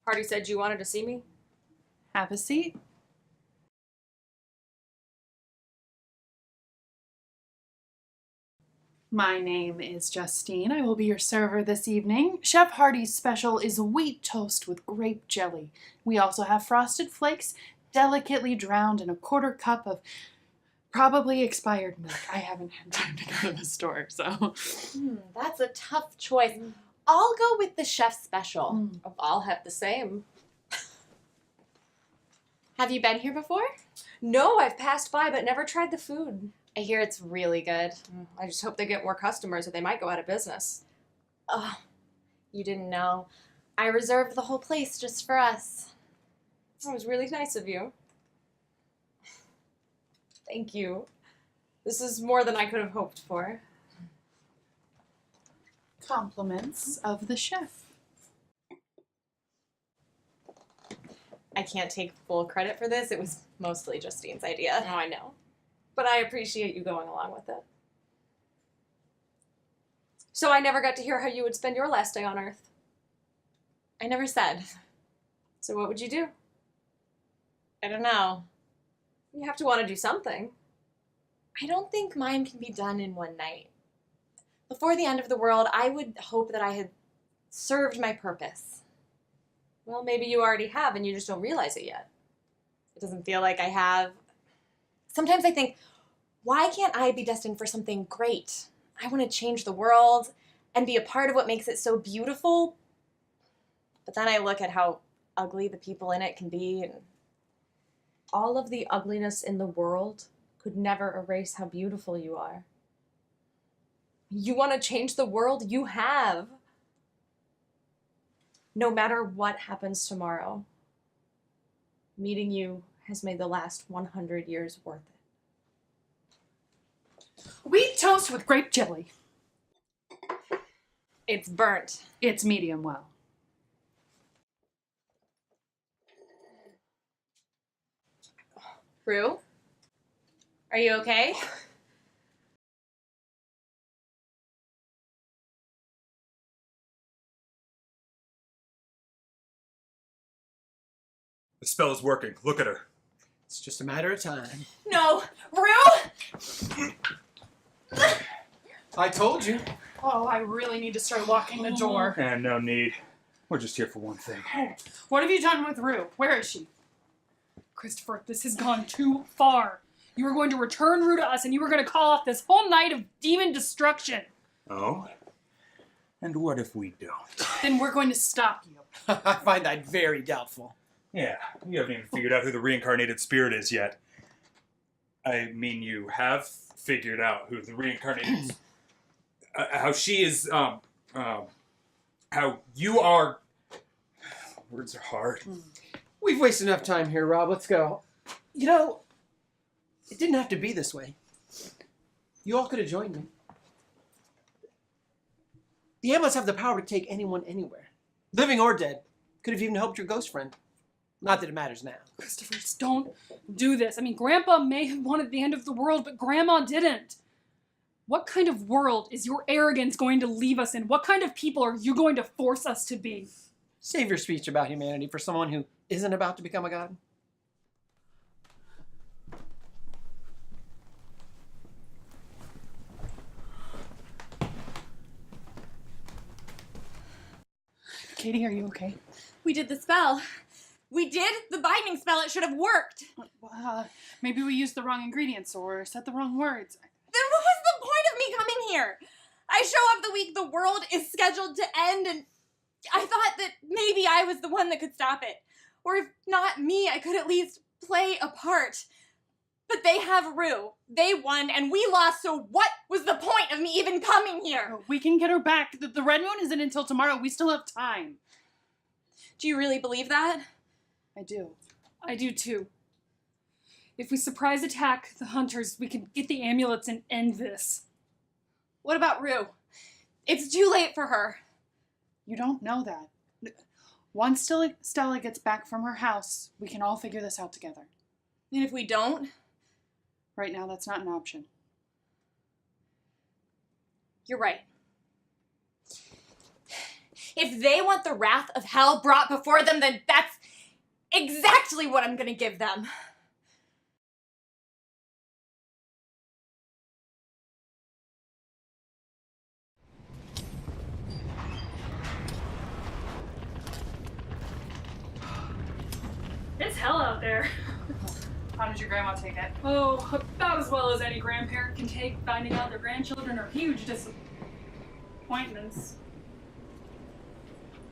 Hardy said you wanted to see me? Have a seat. My name is Justine. I will be your server this evening. Chef Hardy's special is wheat toast with grape jelly. We also have frosted flakes, delicately drowned in a quarter cup of probably expired milk. I haven't had time to go to the store, so. That's a tough choice. I'll go with the chef's special. I'll have the same. Have you been here before? No, I've passed by but never tried the food. I hear it's really good. I just hope they get more customers or they might go out of business. Oh, you didn't know. I reserved the whole place just for us. That was really nice of you. Thank you. This is more than I could have hoped for. Compliments of the chef. I can't take full credit for this. It was mostly Justine's idea. Oh, I know. But I appreciate you going along with it. So I never got to hear how you would spend your last day on Earth. I never said. So what would you do? I don't know. You have to want to do something. I don't think mine can be done in one night. Before the end of the world, I would hope that I had served my purpose. Well, maybe you already have and you just don't realize it yet. It doesn't feel like I have. Sometimes I think, why can't I be destined for something great? I want to change the world and be a part of what makes it so beautiful. But then I look at how ugly the people in it can be, and All of the ugliness in the world could never erase how beautiful you are. You want to change the world? You have. No matter what happens tomorrow, meeting you has made the last 100 years worth it. Wheat toast with grape jelly. it's burnt. It's medium well. Rue? Are you okay? The spell is working. Look at her. It's just a matter of time. No! Rue! I told you. Oh, I really need to start locking the door. And no need. We're just here for one thing. Oh, what have you done with Rue? Where is she? Christopher, this has gone too far. You were going to return Rue to us, and you were going to call off this whole night of demon destruction. Oh? And what if we don't? Then we're going to stop you. I find that very doubtful. Yeah, you haven't even figured out who the reincarnated spirit is yet. I mean, you have figured out who the reincarnated... how she is, how you are... Words are hard. We've wasted enough time here, Rob. Let's go. You know, it didn't have to be this way. You all could have joined me. The amulets have the power to take anyone anywhere. Living or dead. Could have even helped your ghost friend. Not that it matters now. Christopher, just don't do this. I mean, Grandpa may have wanted the end of the world, but Grandma didn't. What kind of world is your arrogance going to leave us in? What kind of people are you going to force us to be? Save your speech about humanity for someone who isn't about to become a god. Katie, are you okay? We did the spell. We did the binding spell. It should have worked. Maybe we used the wrong ingredients or said the wrong words. Then what was the point of me coming here? I show up the week the world is scheduled to end, and I thought that maybe I was the one that could stop it. Or if not me, I could at least play a part. But they have Rue. They won, and we lost, so what was the point of me even coming here? We can get her back. The Red Moon isn't until tomorrow. We still have time. Do you really believe that? I do. I do too. If we surprise attack the hunters, we can get the amulets and end this. What about Rue? It's too late for her. You don't know that. Once Stella gets back from her house, we can all figure this out together. And if we don't? Right now, that's not an option. You're right. If they want the wrath of hell brought before them, then that's exactly what I'm gonna give them. hell out there. How did your grandma take it? Oh, about as well as any grandparent can take finding out their grandchildren are huge disappointments.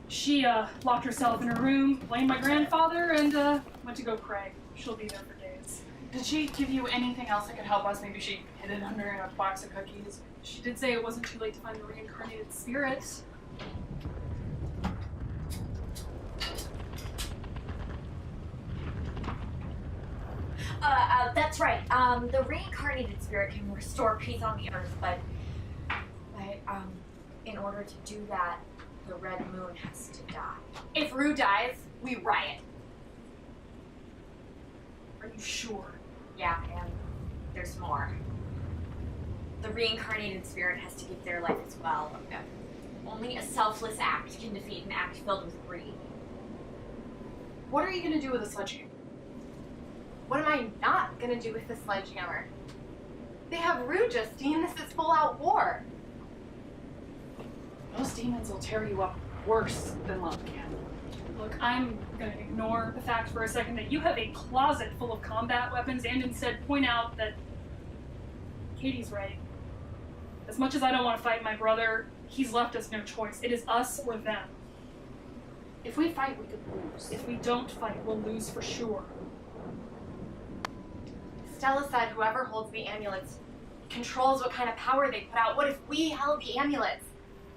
She locked herself in her room, blamed my grandfather, and went to go cry. She'll be there for days. Did she give you anything else that could help us? Maybe she hid it under a box of cookies. She did say it wasn't too late to find the reincarnated spirit. That's right. The reincarnated spirit can restore peace on the earth, but in order to do that, the red moon has to die. If Rue dies, we riot. Are you sure? Yeah, and there's more. The reincarnated spirit has to give their life as well. Only a selfless act can defeat an act filled with greed. What are you gonna do with a sledgehammer? What am I not gonna do with the sledgehammer? They have Rue, Justine. This is full-out war. Those demons will tear you up worse than love can. Look, I'm gonna ignore the fact for a second that you have a closet full of combat weapons and instead point out that Katie's right. As much as I don't want to fight my brother, he's left us no choice. It is us or them. If we fight, we could lose. If we don't fight, we'll lose for sure. Stella said whoever holds the amulets controls what kind of power they put out. What if we held the amulets?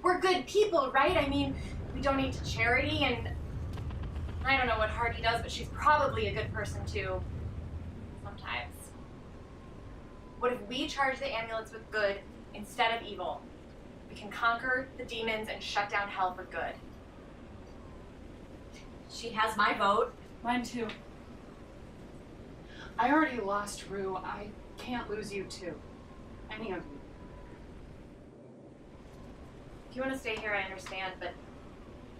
We're good people, right? I mean, we donate to charity, and I don't know what Hardy does, but she's probably a good person too. Sometimes. What if we charge the amulets with good instead of evil? We can conquer the demons and shut down hell for good. She has my vote. Mine too. I already lost Rue. I can't lose you too. Any of you. If you want to stay here, I understand, but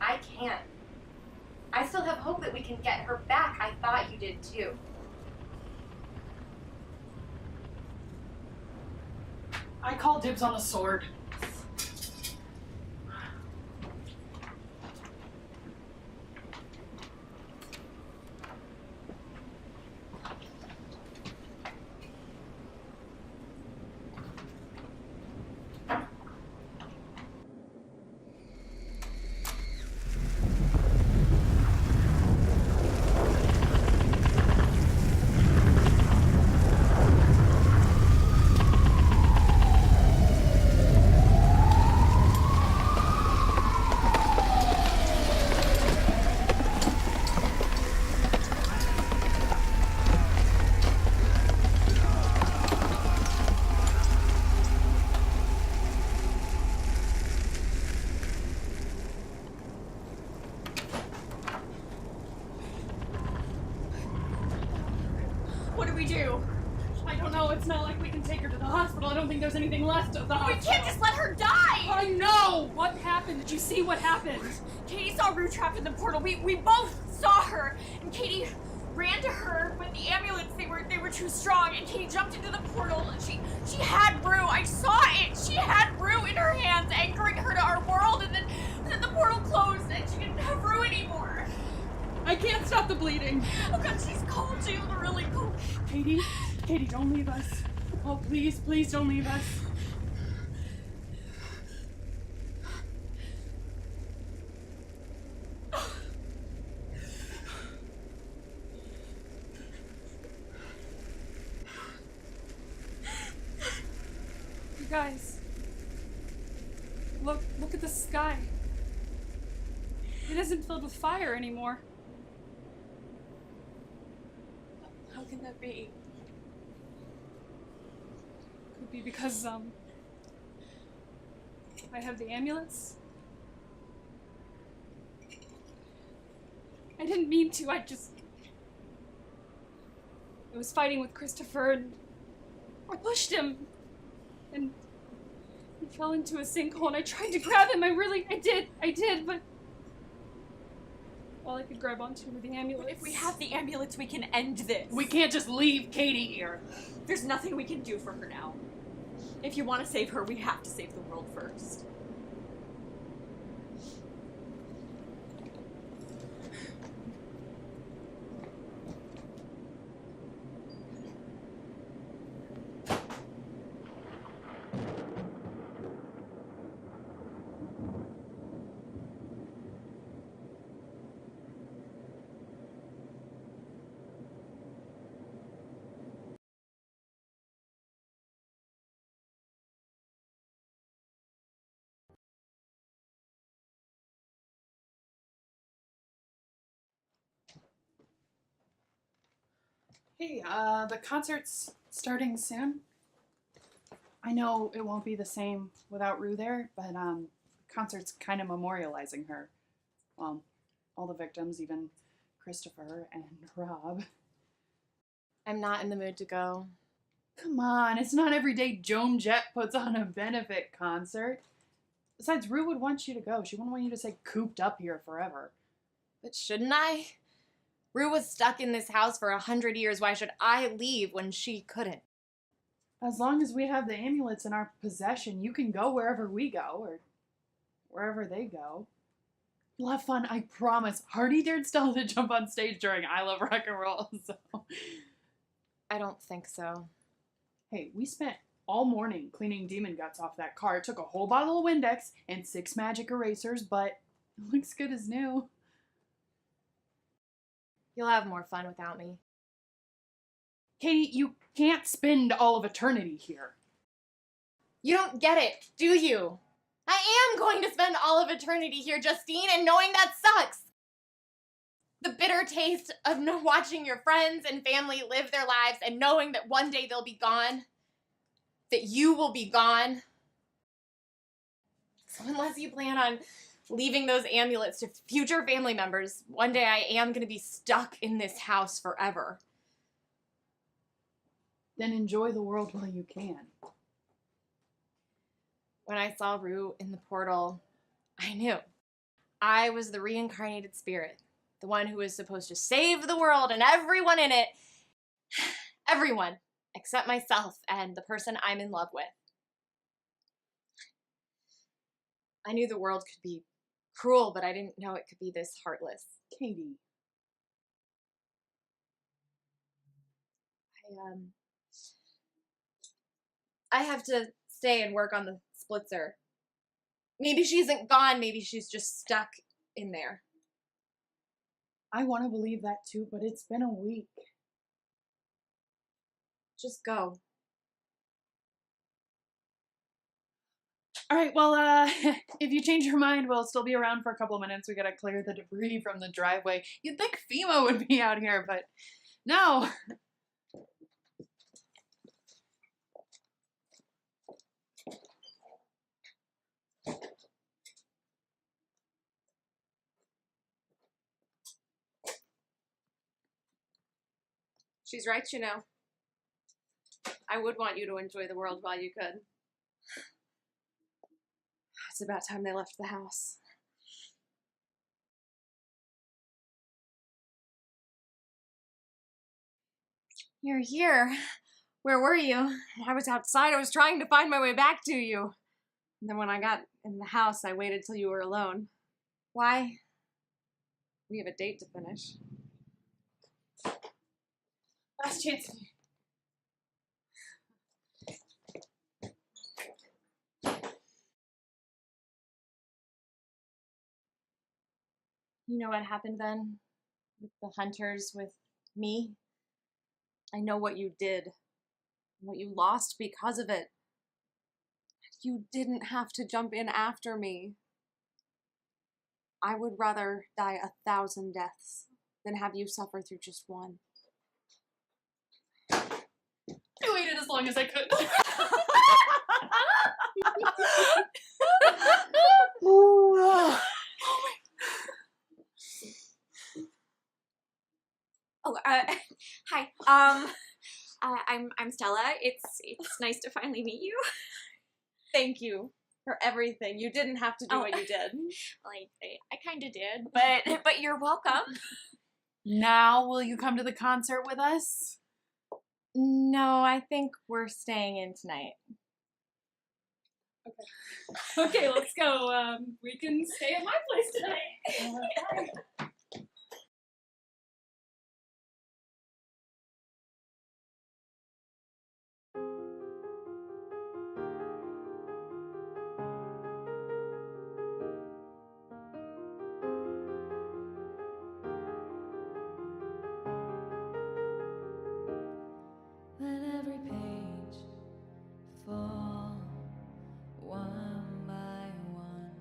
I can't. I still have hope that we can get her back. I thought you did too. I call dibs on the sword. What do we do? I don't know. It's not like we can take her to the hospital. I don't think there's anything left of the We hospital. can't just let her die! I know! What happened? Did you see what happened? Katie saw Rue trapped in the portal. We both saw her, and Katie ran to her with the amulets. They were too strong, and Katie jumped into the portal. And she had Rue. I saw it. She had Rue in her hands, anchoring her to our world, and then the portal closed, and she didn't have Rue anymore. I can't stop the bleeding. Oh God, she's cold too. Really cold. Katie, don't leave us. Oh, please, please don't leave us. You guys, look at the sky. It isn't filled with fire anymore. How can that be? Could be because, I have the amulets. I didn't mean to, I was fighting with Christopher and I pushed him and he fell into a sinkhole and I tried to grab him. I did, but all I could grab onto were the amulets. If we have the amulets, we can end this. We can't just leave Katie here. There's nothing we can do for her now. If you want to save her, we have to save the world first. Hey, the concert's starting soon. I know it won't be the same without Rue there, but the concert's kind of memorializing her. Well, all the victims, even Christopher and Rob. I'm not in the mood to go. Come on, it's not every day Joan Jett puts on a benefit concert. Besides, Rue would want you to go. She wouldn't want you to stay cooped up here forever. But shouldn't I? Rue was stuck in this house for 100 years. Why should I leave when she couldn't? As long as we have the amulets in our possession, you can go wherever we go, or wherever they go. You'll have fun, I promise. Hardy dared Stella to jump on stage during I Love Rock and Roll, so... I don't think so. Hey, we spent all morning cleaning demon guts off that car. It took a whole bottle of Windex and 6 magic erasers, but it looks good as new. You'll have more fun without me. Katie, you can't spend all of eternity here. You don't get it, do you? I am going to spend all of eternity here, Justine, and knowing that sucks. The bitter taste of watching your friends and family live their lives and knowing that one day they'll be gone. That you will be gone. So unless you plan on leaving those amulets to future family members, one day I am going to be stuck in this house forever. Then enjoy the world while you can. When I saw Rue in the portal, I knew. I was the reincarnated spirit. The one who was supposed to save the world and everyone in it. Everyone, except myself and the person I'm in love with. I knew the world could be cruel, but I didn't know it could be this heartless. Katie. I have to stay and work on the splitzer. Maybe she isn't gone, maybe she's just stuck in there. I want to believe that too, but it's been a week. Just go. All right, well, if you change your mind, we'll still be around for a couple of minutes. We gotta clear the debris from the driveway. You'd think FEMA would be out here, but no. She's right, you know. I would want you to enjoy the world while you could. It's about time they left the house. You're here. Where were you? I was outside. I was trying to find my way back to you. And then when I got in the house, I waited till you were alone. Why? We have a date to finish. Last chance. You know what happened then? With the hunters, with me? I know what you did. What you lost because of it. You didn't have to jump in after me. I would rather die 1,000 deaths than have you suffer through just one. I waited as long as I could. Oh, hi. I'm Stella. It's nice to finally meet you. Thank you for everything. You didn't have to do what you did. Well, I kind of did, but you're welcome. Now, will you come to the concert with us? No, I think we're staying in tonight. Okay, let's go. We can stay at my place tonight. Let every page fall one by one.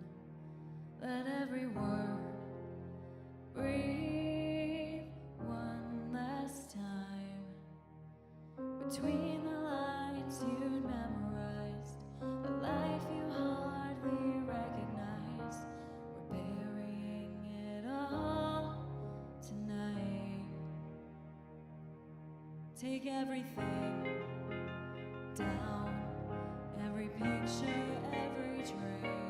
Let every word Between the lines you'd memorized, a life you hardly recognized. We're burying it all tonight. Take everything down, every picture, every trace.